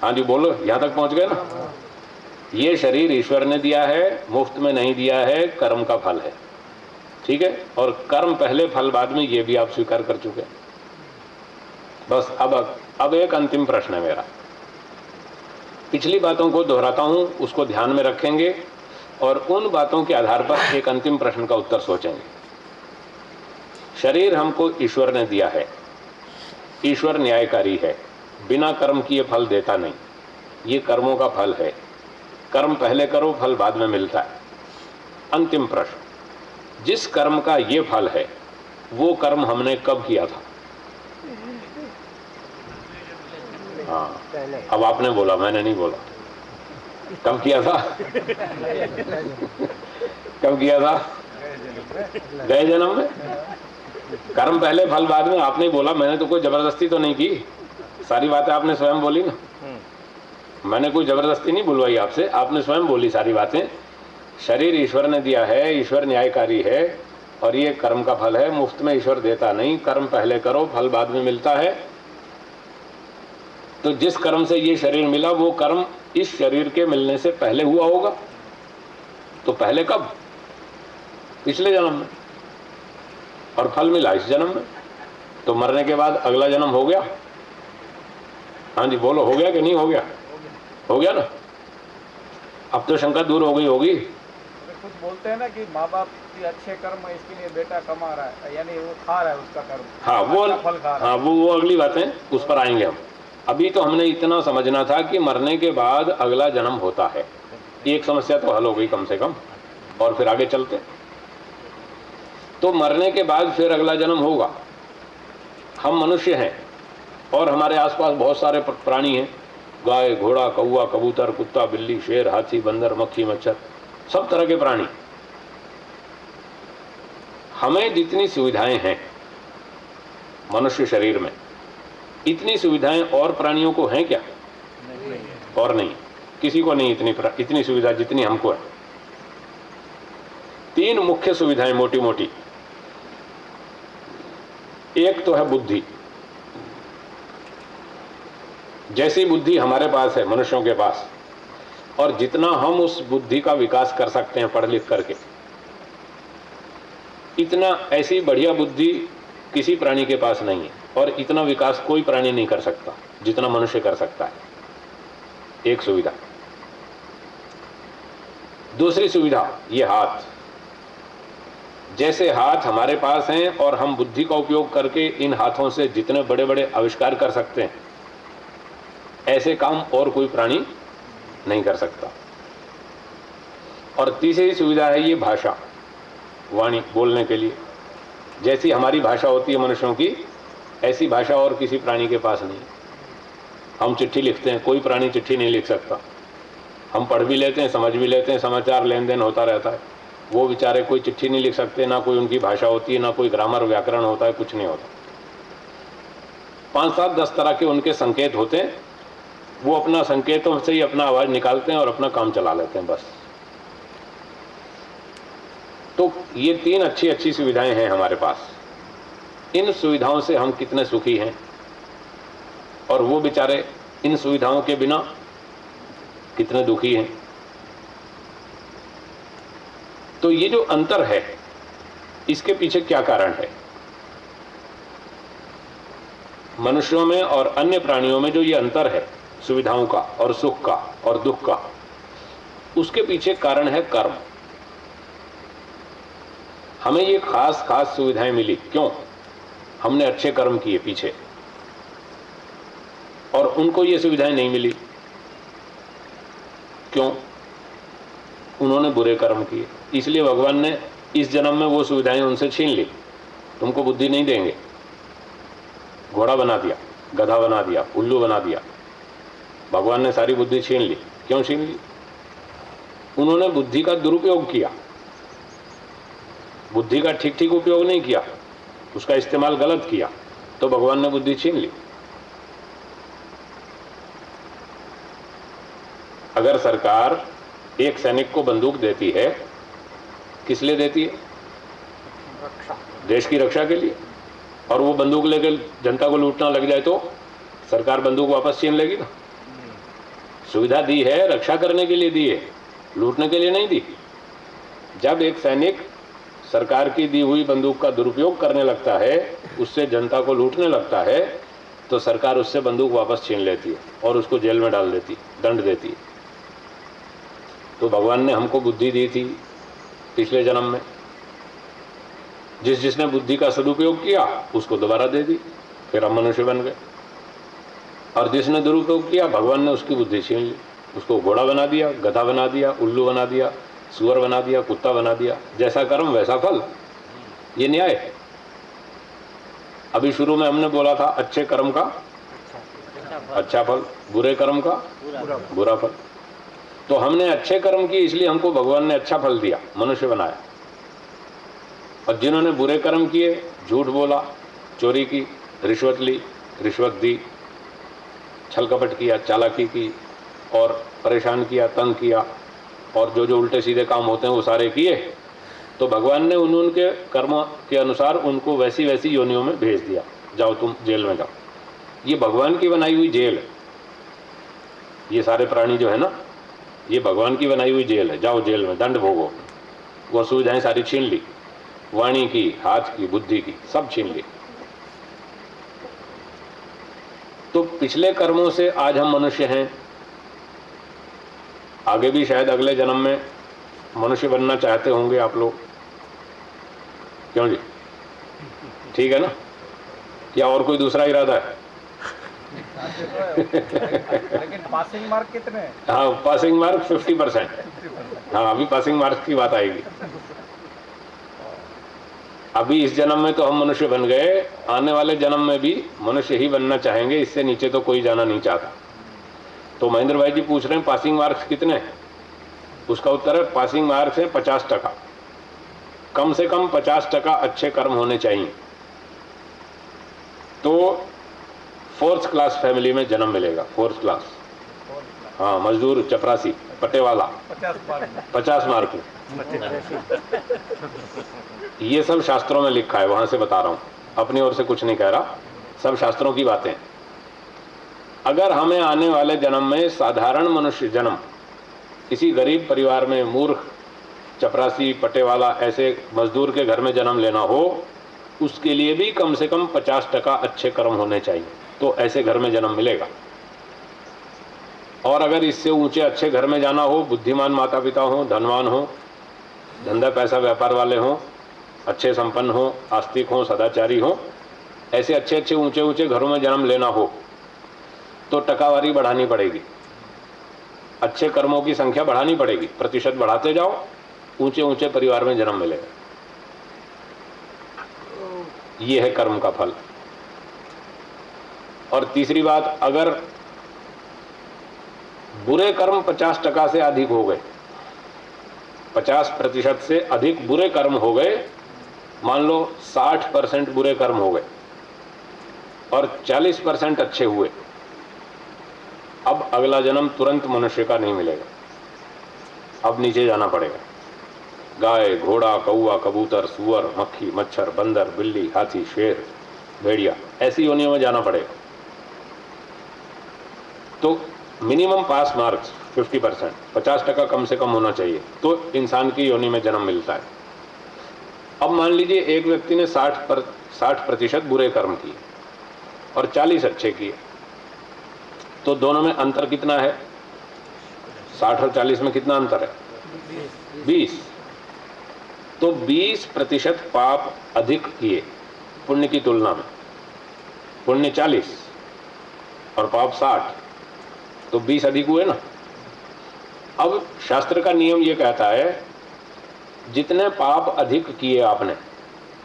Speaker 1: हाँ जी बोलो, यहां तक पहुंच गए ना? ये शरीर ईश्वर ने दिया है, मुफ्त में नहीं दिया है, कर्म का फल है, ठीक है। और कर्म पहले फल बाद में, ये भी आप स्वीकार कर चुके। बस अब एक अंतिम प्रश्न है मेरा। पिछली बातों को दोहराता हूं, उसको ध्यान में रखेंगे, और उन बातों के आधार पर एक अंतिम प्रश्न का उत्तर सोचेंगे। शरीर हमको ईश्वर ने दिया है, ईश्वर न्यायकारी है, बिना कर्म किए फल देता नहीं, ये कर्मों का फल है। कर्म पहले करो, फल बाद में मिलता है। अंतिम प्रश्न, जिस कर्म का ये फल है वो कर्म हमने कब किया था? हाँ, अब आपने बोला, मैंने नहीं बोला। कब किया था? कब किया था? गए जन्म में। कर्म पहले फल बाद में, आपने बोला, मैंने तो कोई जबरदस्ती तो नहीं की। सारी बातें आपने स्वयं बोली ना, मैंने कोई जबरदस्ती नहीं बुलवाई आपसे, आपने स्वयं बोली सारी बातें। शरीर ईश्वर ने दिया है, ईश्वर न्यायकारी है, और ये कर्म का फल है, मुफ्त में ईश्वर देता नहीं, कर्म पहले करो, फल बाद में मिलता है। तो जिस कर्म से ये शरीर मिला वो कर्म इस शरीर के मिलने से पहले हुआ होगा। तो पहले कब? पिछले जन्म में, और फल मिला इस जन्म में। तो मरने के बाद अगला जन्म हो गया? हाँ जी बोलो, हो गया कि नहीं हो गया? हो गया ना? अब तो शंका दूर हो गई होगी।
Speaker 2: खुद बोलते हैं ना कि माँ बाप की अच्छे कर्म है, इसके लिए बेटा कमा रहा है, यानी वो खा रहा है उसका कर्म।
Speaker 1: हाँ वो
Speaker 2: अच्छा फल खा रहा
Speaker 1: हाँ
Speaker 2: है।
Speaker 1: वो अगली बात है, उस पर आएंगे हम। अभी तो हमने इतना समझना था कि मरने के बाद अगला जन्म होता है, एक समस्या तो हल हो गई कम से कम, और फिर आगे चलते। तो मरने के बाद फिर अगला जन्म होगा। हम मनुष्य हैं और हमारे आसपास बहुत सारे प्राणी हैं, गाय, घोड़ा, कौवा, कबूतर, कुत्ता, बिल्ली, शेर, हाथी, बंदर, मक्खी, मच्छर, सब तरह के प्राणी। हमें जितनी सुविधाएं हैं मनुष्य शरीर में, इतनी सुविधाएं और प्राणियों को हैं क्या? और नहीं, किसी को नहीं इतनी सुविधा जितनी हमको है। 3 मुख्य सुविधाएं मोटी मोटी। एक तो है बुद्धि। जैसी बुद्धि हमारे पास है मनुष्यों के पास, और जितना हम उस बुद्धि का विकास कर सकते हैं पढ़ लिख करके, इतना ऐसी बढ़िया बुद्धि किसी प्राणी के पास नहीं है, और इतना विकास कोई प्राणी नहीं कर सकता जितना मनुष्य कर सकता है। एक सुविधा। दूसरी सुविधा, ये हाथ। जैसे हाथ हमारे पास हैं और हम बुद्धि का उपयोग करके इन हाथों से जितने बड़े बड़े आविष्कार कर सकते हैं, ऐसे काम और कोई प्राणी नहीं कर सकता। और तीसरी सुविधा है ये भाषा, वाणी, बोलने के लिए। जैसी हमारी भाषा होती है मनुष्यों की, ऐसी भाषा और किसी प्राणी के पास नहीं। हम चिट्ठी लिखते हैं, कोई प्राणी चिट्ठी नहीं लिख सकता। हम पढ़ भी लेते हैं, समझ भी लेते हैं, समाचार लेन देन होता रहता है। वो बेचारे कोई चिट्ठी नहीं लिख सकते, ना कोई उनकी भाषा होती है, ना कोई ग्रामर व्याकरण होता है, कुछ नहीं होता। 5, 7, 10 तरह के उनके संकेत होते हैं। वो अपना संकेतों से ही अपना आवाज निकालते हैं और अपना काम चला लेते हैं, बस। तो ये 3 अच्छी अच्छी सुविधाएं हैं हमारे पास। इन सुविधाओं से हम कितने सुखी हैं, और वो बेचारे इन सुविधाओं के बिना कितने दुखी हैं। तो ये जो अंतर है, इसके पीछे क्या कारण है? मनुष्यों में और अन्य प्राणियों में जो ये अंतर है सुविधाओं का और सुख का और दुख का, उसके पीछे कारण है कर्म। हमें ये खास खास सुविधाएं मिली क्यों? हमने अच्छे कर्म किए पीछे, और उनको ये सुविधाएं नहीं मिली क्यों? उन्होंने बुरे कर्म किए। इसलिए भगवान ने इस जन्म में वो सुविधाएं उनसे छीन ली। तुमको बुद्धि नहीं देंगे। घोड़ा बना दिया, गधा बना दिया, उल्लू बना दिया। भगवान ने सारी बुद्धि छीन ली। क्यों छीन ली? उन्होंने बुद्धि का दुरुपयोग किया, बुद्धि का ठीक ठीक उपयोग नहीं किया, उसका इस्तेमाल गलत किया, तो भगवान ने बुद्धि छीन ली। अगर सरकार एक सैनिक को बंदूक देती है, किस लिए देती है? देश की रक्षा के लिए। और वो बंदूक लेकर जनता को लूटना लग जाए तो सरकार बंदूक वापस छीन लेगी ना? सुविधा दी है, रक्षा करने के लिए दी है, लूटने के लिए नहीं दी। जब एक सैनिक सरकार की दी हुई बंदूक का दुरुपयोग करने लगता है, उससे जनता को लूटने लगता है, तो सरकार उससे बंदूक वापस छीन लेती है और उसको जेल में डाल देती, दंड देती है। तो भगवान ने हमको बुद्धि दी थी पिछले जन्म में, जिसने बुद्धि का सदुपयोग किया उसको दोबारा दे दी, फिर हम मनुष्य बन गए। और जिसने दुरुपयोग किया, भगवान ने उसकी बुद्धि छीन ली, उसको घोड़ा बना दिया, गधा बना दिया, उल्लू बना दिया, सुअर बना दिया, कुत्ता बना दिया। जैसा कर्म वैसा फल, ये न्याय है। अभी शुरू में हमने बोला था अच्छे कर्म का अच्छा फल, बुरे कर्म का बुरा फल। तो हमने अच्छे कर्म किए, इसलिए हमको भगवान ने अच्छा फल दिया, मनुष्य बनाया। और जिन्होंने बुरे कर्म किए, झूठ बोला, चोरी की, रिश्वत ली, रिश्वत दी, छल कपट किया, चालाकी की, और परेशान किया, तंग किया, और जो जो उल्टे सीधे काम होते हैं वो सारे किए, तो भगवान ने उनके कर्म के अनुसार उनको वैसी वैसी योनियों में भेज दिया, जाओ तुम जेल में जाओ। ये भगवान की बनाई हुई जेल है। ये सारे प्राणी जो है ना, ये भगवान की बनाई हुई जेल है, जाओ जेल में दंड भोगो। वो सुविधाएं सारी छीन ली, वाणी की, हाथ की, बुद्धि की, सब छीन ली। तो पिछले कर्मों से आज हम मनुष्य हैं, आगे भी शायद अगले जन्म में मनुष्य बनना चाहते होंगे आप लोग, क्यों जी? ठीक है ना? या और कोई दूसरा इरादा है?
Speaker 2: लेकिन पासिंग मार्क कितने हैं?
Speaker 1: हाँ, पासिंग मार्क 50%। हाँ, अभी पासिंग मार्क की बात आएगी। अभी इस जन्म में तो हम मनुष्य बन गए, आने वाले जन्म में भी मनुष्य ही बनना चाहेंगे, इससे नीचे तो कोई जाना नहीं चाहता। तो महेंद्र भाई जी पूछ रहे हैं पासिंग मार्क्स कितने हैं? उसका उत्तर है पासिंग मार्क्स है 50%। कम से कम 50% अच्छे कर्म होने चाहिए, तो 4th क्लास फैमिली में जन्म मिलेगा। 4th क्लास, हाँ, मजदूर, चपरासी, पटेवाला, 50 मार्क में। ये सब शास्त्रों में लिखा है, वहां से बता रहा हूं, अपनी ओर से कुछ नहीं कह रहा, सब शास्त्रों की बातें। अगर हमें आने वाले जन्म में साधारण मनुष्य जन्म, किसी गरीब परिवार में, मूर्ख, चपरासी, पटेवाला, ऐसे मजदूर के घर में जन्म लेना हो, उसके लिए भी कम से कम 50% अच्छे कर्म होने चाहिए, तो ऐसे घर में जन्म मिलेगा। और अगर इससे ऊंचे अच्छे घर में जाना हो, बुद्धिमान माता पिता हो, धनवान हो, धंधा पैसा व्यापार वाले हो, अच्छे संपन्न हो, आस्तिक हो, सदाचारी हो, ऐसे अच्छे अच्छे ऊंचे ऊंचे घरों में जन्म लेना हो तो टकावारी बढ़ानी पड़ेगी, अच्छे कर्मों की संख्या बढ़ानी पड़ेगी, प्रतिशत बढ़ाते जाओ, ऊंचे ऊंचे परिवार में जन्म मिलेगा। यह है कर्म का फल। और तीसरी बात, अगर बुरे कर्म 50% से अधिक हो गए, 50% से अधिक बुरे कर्म हो गए, मान लो 60% बुरे कर्म हो गए और 40% अच्छे हुए, अब अगला जन्म तुरंत मनुष्य का नहीं मिलेगा, अब नीचे जाना पड़ेगा। गाय, घोड़ा, कौआ, कबूतर, सुअर, मक्खी, मच्छर, बंदर, बिल्ली, हाथी, शेर, भेड़िया, ऐसी योनियों में जाना पड़ेगा। तो मिनिमम पास मार्क्स 50%, 50% कम से कम होना चाहिए, तो इंसान की योनि में जन्म मिलता है। अब मान लीजिए एक व्यक्ति ने 60% बुरे कर्म किए और 40 अच्छे किए, तो दोनों में अंतर कितना है? 60 और 40 में कितना अंतर है? 20। तो 20% पाप अधिक किए पुण्य की तुलना में, पुण्य 40 और पाप 60, तो 20 अधिक हुए ना। अब शास्त्र का नियम यह कहता है, जितने पाप अधिक किए आपने,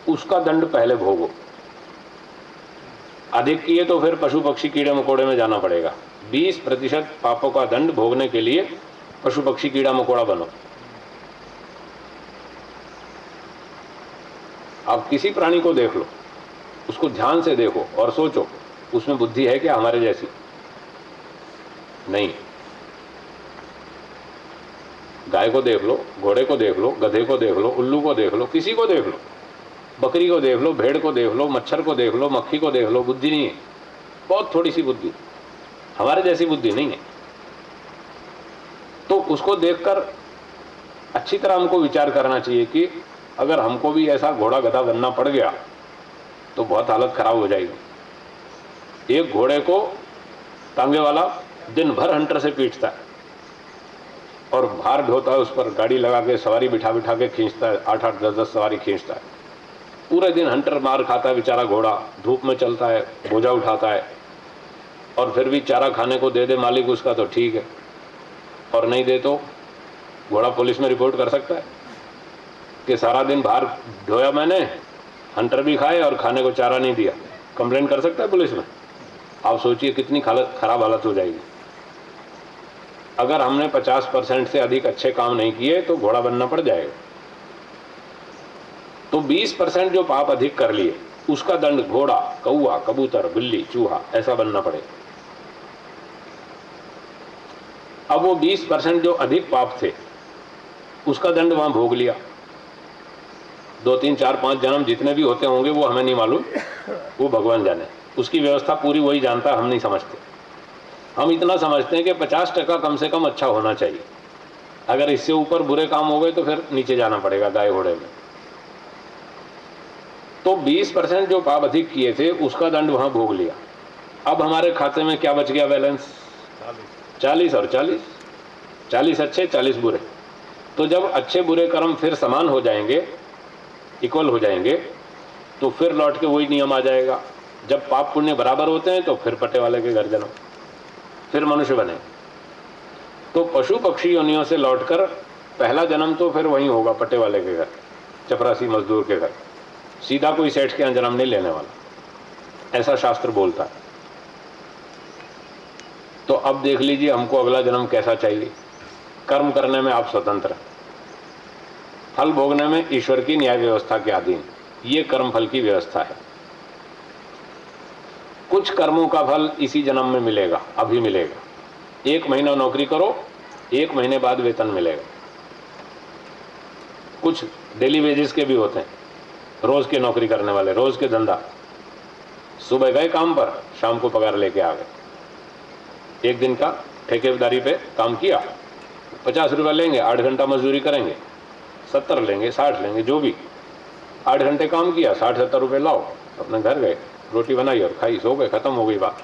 Speaker 1: उसका दंड पहले भोगो। अधिक किए तो फिर पशु पक्षी कीड़े मकोड़े में जाना पड़ेगा। 20% पापों का दंड भोगने के लिए पशु पक्षी कीड़ा मकोड़ा बनो। आप किसी प्राणी को देख लो, उसको ध्यान से देखो और सोचो, उसमें बुद्धि है क्या हमारे जैसी? नहीं। गाय को देख लो, घोड़े को देख लो, गधे को देख लो, उल्लू को देख लो, किसी को देख लो, बकरी को देख लो, भेड़ को देख लो, मच्छर को देख लो, मक्खी को देख लो, बुद्धि नहीं है, बहुत थोड़ी सी बुद्धि, हमारे जैसी बुद्धि नहीं है। तो उसको देखकर अच्छी तरह हमको विचार करना चाहिए कि अगर हमको भी ऐसा घोड़ा गधा बनना पड़ गया तो बहुत हालत खराब हो जाएगी। एक घोड़े को टांगे वाला दिन भर हंटर से पीटता है और भार ढोता है, उस पर गाड़ी लगा के सवारी बिठा बिठा के खींचता है, 8-8, 10-10 सवारी खींचता है, पूरे दिन हंटर मार खाता है बेचारा घोड़ा, धूप में चलता है, बोझा उठाता है, और फिर भी चारा खाने को दे दे मालिक उसका तो ठीक है, और नहीं दे तो घोड़ा पुलिस में रिपोर्ट कर सकता है कि सारा दिन भार ढोया मैंने, हंटर भी खाए और खाने को चारा नहीं दिया, कंप्लेन कर सकता है पुलिस में। आप सोचिए कितनी खराब हालत हो जाएगी। अगर हमने 50% से अधिक अच्छे काम नहीं किए तो घोड़ा बनना पड़ जाएगा। तो 20% जो पाप अधिक कर लिए, उसका दंड घोड़ा, कौआ, कबूतर, बिल्ली, चूहा, ऐसा बनना पड़ेगा। अब वो 20% जो अधिक पाप थे, उसका दंड वहां भोग लिया। 2, 3, 4, 5 जन्म जितने भी होते होंगे वो हमें नहीं मालूम, वो भगवान जाने, उसकी व्यवस्था पूरी वही जानता, हम नहीं समझते। हम इतना समझते हैं कि 50% कम से कम अच्छा होना चाहिए, अगर इससे ऊपर बुरे काम हो गए तो फिर नीचे जाना पड़ेगा गाय घोड़े में। तो 20% जो पाप अधिक किए थे उसका दंड वहां भोग लिया। अब हमारे खाते में क्या बच गया बैलेंस? 40 और 40, 40 अच्छे 40 बुरे। तो जब अच्छे बुरे कर्म फिर समान हो जाएंगे, इक्वल हो जाएंगे, तो फिर लौट के वही नियम आ जाएगा। जब पाप पुण्य बराबर होते हैं तो फिर पट्टे वाले के घर जन्म, फिर मनुष्य बने। तो पशु पक्षी योनियों से लौटकर पहला जन्म तो फिर वहीं होगा, पट्टे वाले के घर, चपरासी मजदूर के घर। सीधा कोई सेठ के यहाँ जन्म नहीं लेने वाला, ऐसा शास्त्र बोलता है। तो अब देख लीजिए हमको अगला जन्म कैसा चाहिए। कर्म करने में आप स्वतंत्र हैं, फल भोगने में ईश्वर की न्याय व्यवस्था के अधीन। ये कर्म फल की व्यवस्था है। कुछ कर्मों का फल इसी जन्म में मिलेगा, अभी मिलेगा। 1 महीना नौकरी करो, 1 महीने बाद वेतन मिलेगा। कुछ डेली वेजेस के भी होते हैं, रोज की नौकरी करने वाले, रोज के धंधा, सुबह गए काम पर, शाम को पगार लेके आ गए। 1 दिन का ठेकेदारी पे काम किया, 50 रुपये लेंगे, 8 घंटा मजदूरी करेंगे, 70 लेंगे, 60 लेंगे, जो भी। 8 घंटे काम किया, 60-70 रुपये लाओ, अपने घर गए, रोटी बनाई और खाई, सो गए, खत्म हो गई बात।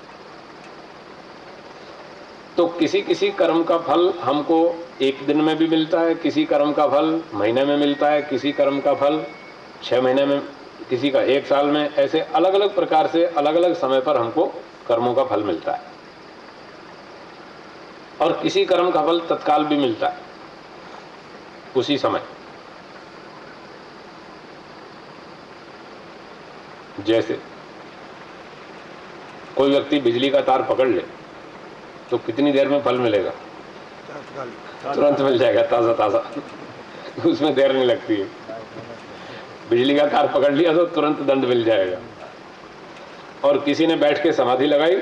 Speaker 1: तो किसी किसी कर्म का फल हमको 1 दिन में भी मिलता है, किसी कर्म का फल महीने में मिलता है, किसी कर्म का फल 6 महीने में, किसी का 1 साल में। ऐसे अलग अलग प्रकार से अलग अलग समय पर हमको कर्मों का फल मिलता है। और किसी कर्म का फल तत्काल भी मिलता है, उसी समय। जैसे कोई व्यक्ति बिजली का तार पकड़ ले तो कितनी देर में फल मिलेगा? तुरंत मिल जाएगा, ताजा ताजा, उसमें देर नहीं लगती है। बिजली का तार पकड़ लिया तो तुरंत दंड मिल जाएगा। और किसी ने बैठ के समाधि लगाई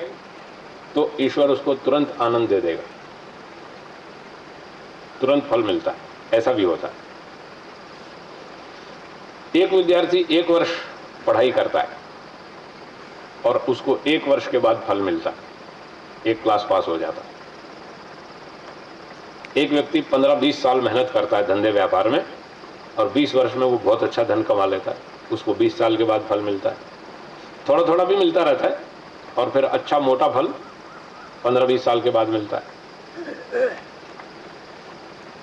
Speaker 1: तो ईश्वर उसको तुरंत आनंद दे देगा, तुरंत फल मिलता है। ऐसा भी होता है। एक विद्यार्थी 1 वर्ष पढ़ाई करता है और उसको 1 वर्ष के बाद फल मिलता है, 1 क्लास पास हो जाता है। एक व्यक्ति 15-20 साल मेहनत करता है धंधे व्यापार में और 20 वर्ष में वो बहुत अच्छा धन कमा लेता है, उसको 20 साल के बाद फल मिलता है। थोड़ा थोड़ा भी मिलता रहता है और फिर अच्छा मोटा फल 15-20 साल के बाद मिलता है।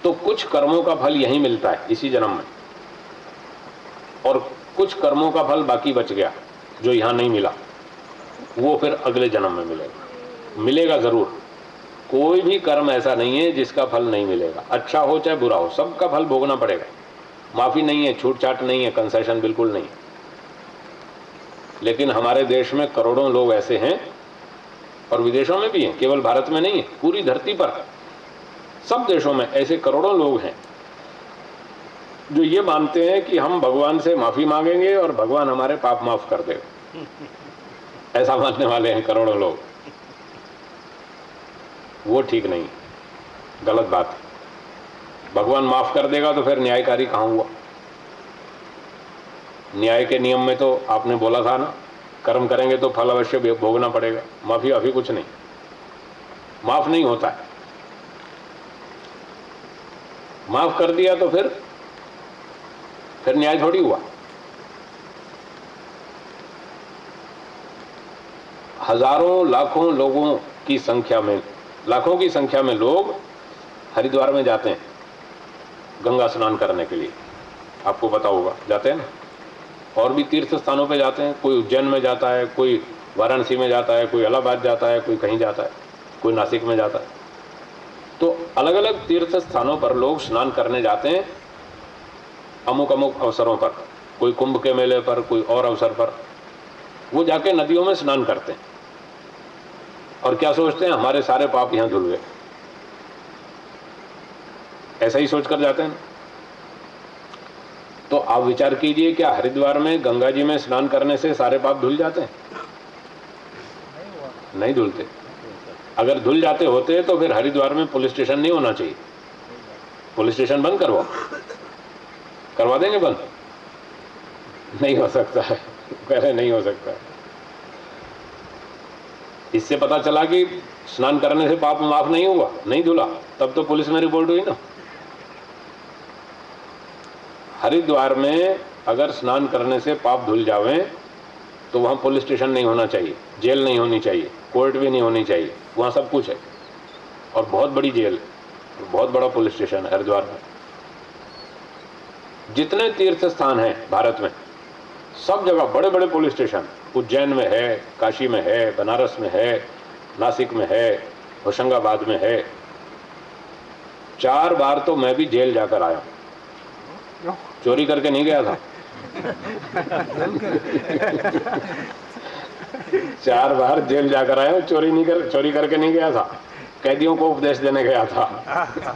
Speaker 1: तो कुछ कर्मों का फल यहीं मिलता है, इसी जन्म में, और कुछ कर्मों का फल बाकी बच गया जो यहां नहीं मिला, वो फिर अगले जन्म में मिलेगा। मिलेगा जरूर, कोई भी कर्म ऐसा नहीं है जिसका फल नहीं मिलेगा। अच्छा हो चाहे बुरा हो, सबका फल भोगना पड़ेगा। माफी नहीं है, छूट छाट नहीं है, कंसेशन बिल्कुल नहीं। लेकिन हमारे देश में करोड़ों लोग ऐसे हैं, और विदेशों में भी हैं, केवल भारत में नहीं है, पूरी धरती पर सब देशों में ऐसे करोड़ों लोग हैं जो ये मानते हैं कि हम भगवान से माफी मांगेंगे और भगवान हमारे पाप माफ कर देगा। ऐसा मानने वाले हैं करोड़ों लोग। वो ठीक नहीं, गलत बात है। भगवान माफ कर देगा तो फिर न्यायकारी कहां हुआ? न्याय के नियम में तो आपने बोला था ना, कर्म करेंगे तो फल अवश्य भोगना पड़ेगा। माफी अभी कुछ नहीं, माफ नहीं होता है। माफ कर दिया तो फिर न्याय थोड़ी हुआ। हजारों लाखों लोगों की संख्या में, लाखों की संख्या में लोग हरिद्वार में जाते हैं गंगा स्नान करने के लिए। आपको पता होगा, जाते हैं ना। और भी तीर्थ स्थानों पे जाते हैं, कोई उज्जैन में जाता है, कोई वाराणसी में जाता है, कोई इलाहाबाद जाता है, कोई कहीं जाता है, कोई नासिक में जाता है। तो अलग अलग तीर्थ स्थानों पर लोग स्नान करने जाते हैं अमुक अमुक अवसरों पर, कोई कुंभ के मेले पर, कोई और अवसर पर। वो जाके नदियों में स्नान करते हैं और क्या सोचते हैं, हमारे सारे पाप यहां धुल गए। ऐसा ही सोचकर जाते हैं। तो आप विचार कीजिए, क्या हरिद्वार में गंगा जी में स्नान करने से सारे पाप धुल जाते हैं? नहीं धुलते। अगर धुल जाते होते तो फिर हरिद्वार में पुलिस स्टेशन नहीं होना चाहिए। पुलिस स्टेशन बंद करवा देंगे बंद? नहीं हो सकता है, कह रहे नहीं हो सकता है। इससे पता चला कि स्नान करने से पाप माफ नहीं हुआ, नहीं धुला, तब तो पुलिस में रिपोर्ट हुई ना। हरिद्वार में अगर स्नान करने से पाप धुल जावे तो वहां पुलिस स्टेशन नहीं होना चाहिए, जेल नहीं होनी चाहिए, कोर्ट भी नहीं होनी चाहिए। वहां सब कुछ है और बहुत बड़ी जेल है, बहुत बड़ा पुलिस स्टेशन है हरिद्वार में। जितने तीर्थ स्थान हैं भारत में, सब जगह बड़े बड़े पुलिस स्टेशन, उज्जैन में है, काशी में है, बनारस में है, नासिक में है, होशंगाबाद में है। 4 बार तो मैं भी जेल जाकर आया, चोरी करके नहीं गया था। 4 बार जेल जाकर आया, चोरी करके नहीं गया था, कैदियों को उपदेश देने गया था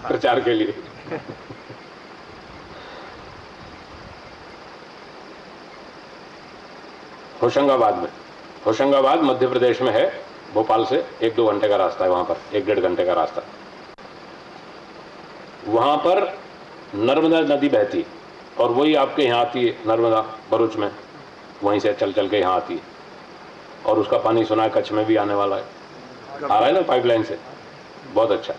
Speaker 1: प्रचार के लिए। होशंगाबाद मध्य प्रदेश में है, भोपाल से 1-2 घंटे का रास्ता है, वहां पर 1-1.5 घंटे का रास्ता। वहां पर नर्मदा नदी बहती है और वही आपके यहाँ आती है, नर्मदा भरूच में, वहीं से चल चल के यहाँ आती है। और उसका पानी सुना है कच्छ में भी आने वाला है, आ रहा है ना पाइपलाइन से, बहुत अच्छा।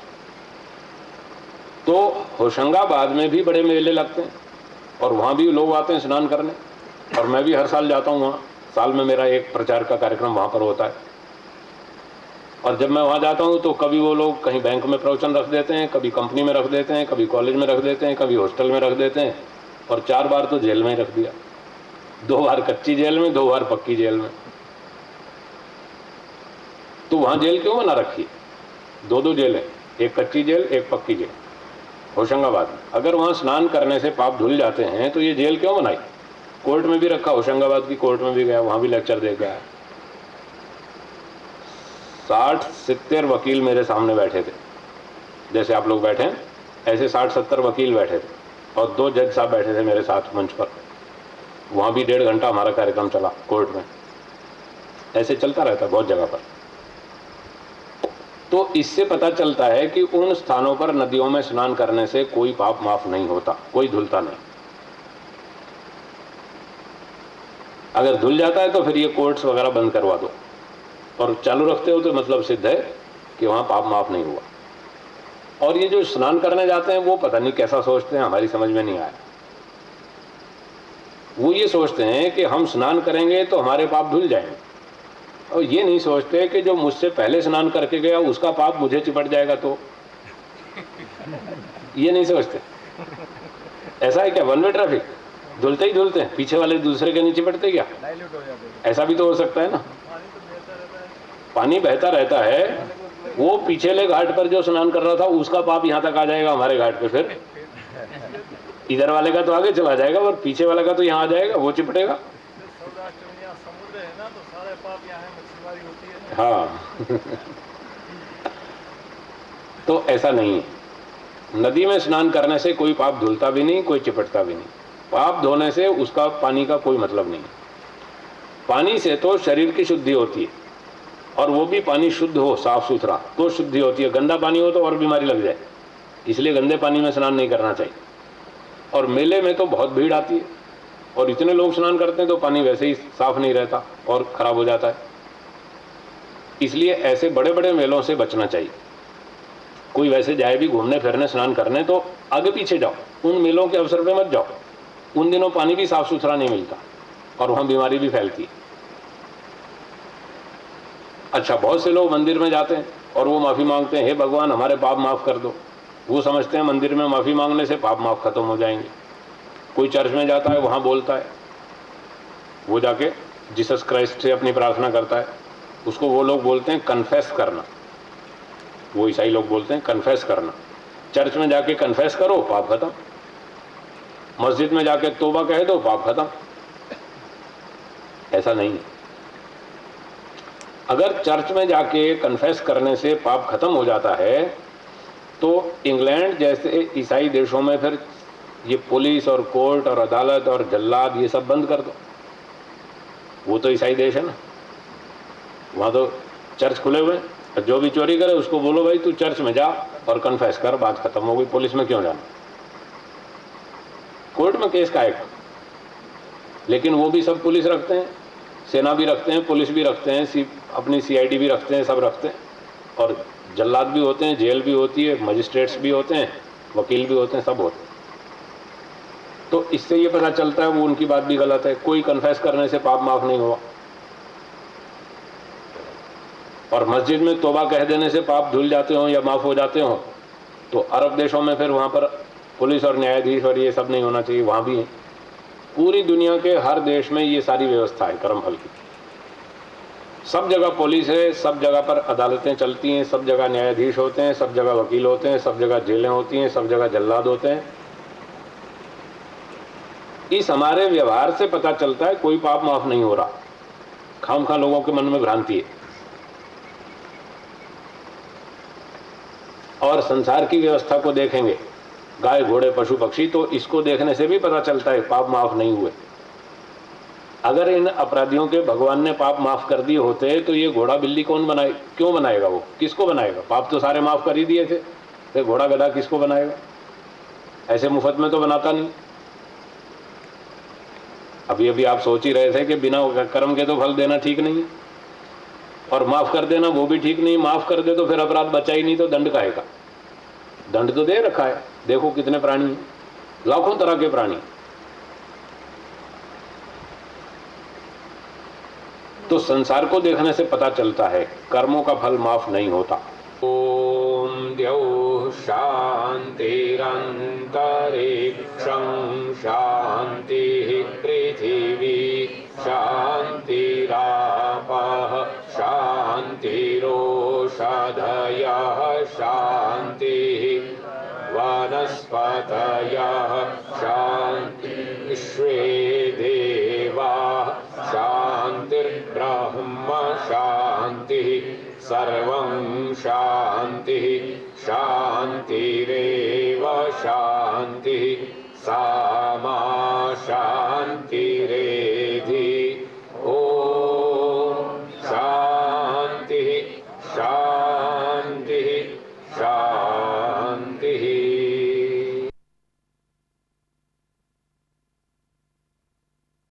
Speaker 1: तो होशंगाबाद में भी बड़े मेले लगते हैं और वहाँ भी लोग आते हैं स्नान करने, और मैं भी हर साल जाता हूँ वहाँ। साल में मेरा एक प्रचार का कार्यक्रम वहाँ पर होता है, और जब मैं वहाँ जाता हूँ तो कभी वो लोग कहीं बैंक में प्रवचन रख देते हैं, कभी कंपनी में रख देते हैं, कभी कॉलेज में रख देते हैं, कभी हॉस्टल में रख देते हैं, और 4 बार तो जेल में ही रख दिया। 2 बार कच्ची जेल में, 2 बार पक्की जेल में। तो वहाँ जेल क्यों बना रखी है? 2-2 जेलें, एक कच्ची जेल, एक पक्की जेल होशंगाबाद में। अगर वहाँ स्नान करने से पाप धुल जाते हैं तो ये जेल क्यों बनाई? कोर्ट में भी रखा, होशंगाबाद की कोर्ट में भी गया, वहाँ भी लेक्चर दे गया। 60-70 वकील मेरे सामने बैठे थे, जैसे आप लोग बैठे हैं ऐसे 60-70 वकील बैठे थे, और 2 जज साहब बैठे थे मेरे साथ मंच पर। वहाँ भी 1.5 घंटा हमारा कार्यक्रम चला कोर्ट में। ऐसे चलता रहता बहुत जगह पर। तो इससे पता चलता है कि उन स्थानों पर नदियों में स्नान करने से कोई पाप माफ नहीं होता, कोई धुलता नहीं। अगर धुल जाता है तो फिर ये कोर्ट्स वगैरह बंद करवा दो, और चालू रखते हो तो मतलब सिद्ध है कि वहां पाप माफ नहीं हुआ। और ये जो स्नान करने जाते हैं वो पता नहीं कैसा सोचते हैं, हमारी समझ में नहीं आया। वो ये सोचते हैं कि हम स्नान करेंगे तो हमारे पाप धुल जाएंगे, और ये नहीं सोचते कि जो मुझसे पहले स्नान करके गया उसका पाप मुझे चिपट जाएगा। तो ये नहीं सोचते। ऐसा है क्या? 1 वे ट्रैफिक, धुलते ही धुलते हैं, पीछे वाले दूसरे के नहीं चिपटते क्या? ऐसा भी तो हो सकता है ना। पानी बहता रहता है, वो पिछले घाट पर जो स्नान कर रहा था उसका पाप यहाँ तक आ जाएगा हमारे घाट पे, फिर इधर वाले का तो आगे चला जाएगा और पीछे वाले का तो यहाँ आ जाएगा, वो चिपटेगा।
Speaker 2: समुद्र है ना, तो सारे पाप यहाँ है, मछलीमारी होती है।
Speaker 1: हाँ तो ऐसा नहीं है। नदी में स्नान करने से कोई पाप धुलता भी नहीं, कोई चिपटता भी नहीं। पाप धोने से उसका पानी का कोई मतलब नहीं। पानी से तो शरीर की शुद्धि होती है, और वो भी पानी शुद्ध हो, साफ सुथरा, तो शुद्धि होती है। गंदा पानी हो तो और बीमारी लग जाए, इसलिए गंदे पानी में स्नान नहीं करना चाहिए। और मेले में तो बहुत भीड़ आती है, और इतने लोग स्नान करते हैं तो पानी वैसे ही साफ नहीं रहता और खराब हो जाता है। इसलिए ऐसे बड़े बड़े मेलों से बचना चाहिए। कोई वैसे जाए भी घूमने फिरने स्नान करने तो आगे पीछे जाओ, उन मेलों के अवसर पे मत जाओ। उन दिनों पानी भी साफ सुथरा नहीं मिलता और वहां बीमारी भी फैलती है। अच्छा, बहुत से लोग मंदिर में जाते हैं और वो माफी मांगते हैं, हे भगवान हमारे पाप माफ कर दो। वो समझते हैं मंदिर में माफी मांगने से पाप माफ खत्म हो जाएंगे। कोई चर्च में जाता है, वहां बोलता है, वो जाके जीसस क्राइस्ट से अपनी प्रार्थना करता है, उसको वो लोग बोलते हैं कन्फेस करना। वो ईसाई लोग बोलते हैं कन्फेस करना। चर्च में जाके कन्फेस करो, पाप खत्म। मस्जिद में जाके तौबा कह दो, पाप खत्म। ऐसा नहीं है। अगर चर्च में जाके कन्फेस करने से पाप खत्म हो जाता है तो इंग्लैंड जैसे ईसाई देशों में फिर ये पुलिस और कोर्ट और अदालत और जल्लाद ये सब बंद कर दो। वो तो ईसाई देश है ना, वहां तो चर्च खुले हुए हैं। जो भी चोरी करे उसको बोलो भाई तू चर्च में जा और कन्फेस कर, बात खत्म हो गई। पुलिस में क्यों जाना? कोर्ट में केस का आएगा। लेकिन वो भी सब पुलिस रखते हैं, सेना भी रखते हैं, पुलिस भी रखते हैं, अपनी CID भी रखते हैं, सब रखते हैं। और जल्लाद भी होते हैं, जेल भी होती है, मजिस्ट्रेट्स भी होते हैं, वकील भी होते हैं, सब होते हैं। तो इससे ये पता चलता है वो उनकी बात भी गलत है। कोई कन्फेस करने से पाप माफ नहीं हुआ। और मस्जिद में तौबा कह देने से पाप धुल जाते हो या माफ हो जाते हो, तो अरब देशों में फिर वहां पर पुलिस और न्यायाधीश और ये सब नहीं होना चाहिए, वहाँ भी है। पूरी दुनिया के हर देश में ये सारी व्यवस्था है कर्मफल की। सब जगह पुलिस है, सब जगह पर अदालतें चलती हैं, सब जगह न्यायाधीश होते हैं, सब जगह वकील होते हैं, सब जगह जेलें होती हैं, सब जगह जल्लाद होते हैं। इस हमारे व्यवहार से पता चलता है कोई पाप माफ नहीं हो रहा। खामखा लोगों के मन में भ्रांति है। और संसार की व्यवस्था को देखेंगे, गाय घोड़े पशु पक्षी, तो इसको देखने से भी पता चलता है पाप माफ नहीं हुए। अगर इन अपराधियों के भगवान ने पाप माफ कर दिए होते तो ये घोड़ा बिल्ली कौन बनाए, क्यों बनाएगा? वो किसको बनाएगा? पाप तो सारे माफ कर ही दिए थे, तो घोड़ा गधा किसको बनाएगा? ऐसे मुफ्त में तो बनाता नहीं। अभी अभी आप सोच ही रहे थे कि बिना कर्म के तो फल देना ठीक नहीं है, और माफ कर देना वो भी ठीक नहीं। माफ कर दे तो फिर अपराध बचा ही नहीं, तो दंड काहेगा? दंड तो दे रखा है। देखो कितने प्राणी हैं, लाखों तरह के प्राणी। तो संसार को देखने से पता चलता है कर्मों का फल माफ नहीं होता। ओम द्यौः शान्तिरन्तरिक्षं शान्तिः पृथिवी शान्तिरापः शान्तिरोषधयः शान्तिः वनस्पतयः शान्तिः विश्वे देवाः शान्तिर्ब्रह्म शान्तिः सर्वं शान्तिः शान्तिरेव शान्तिः सा मा शान्तिरेव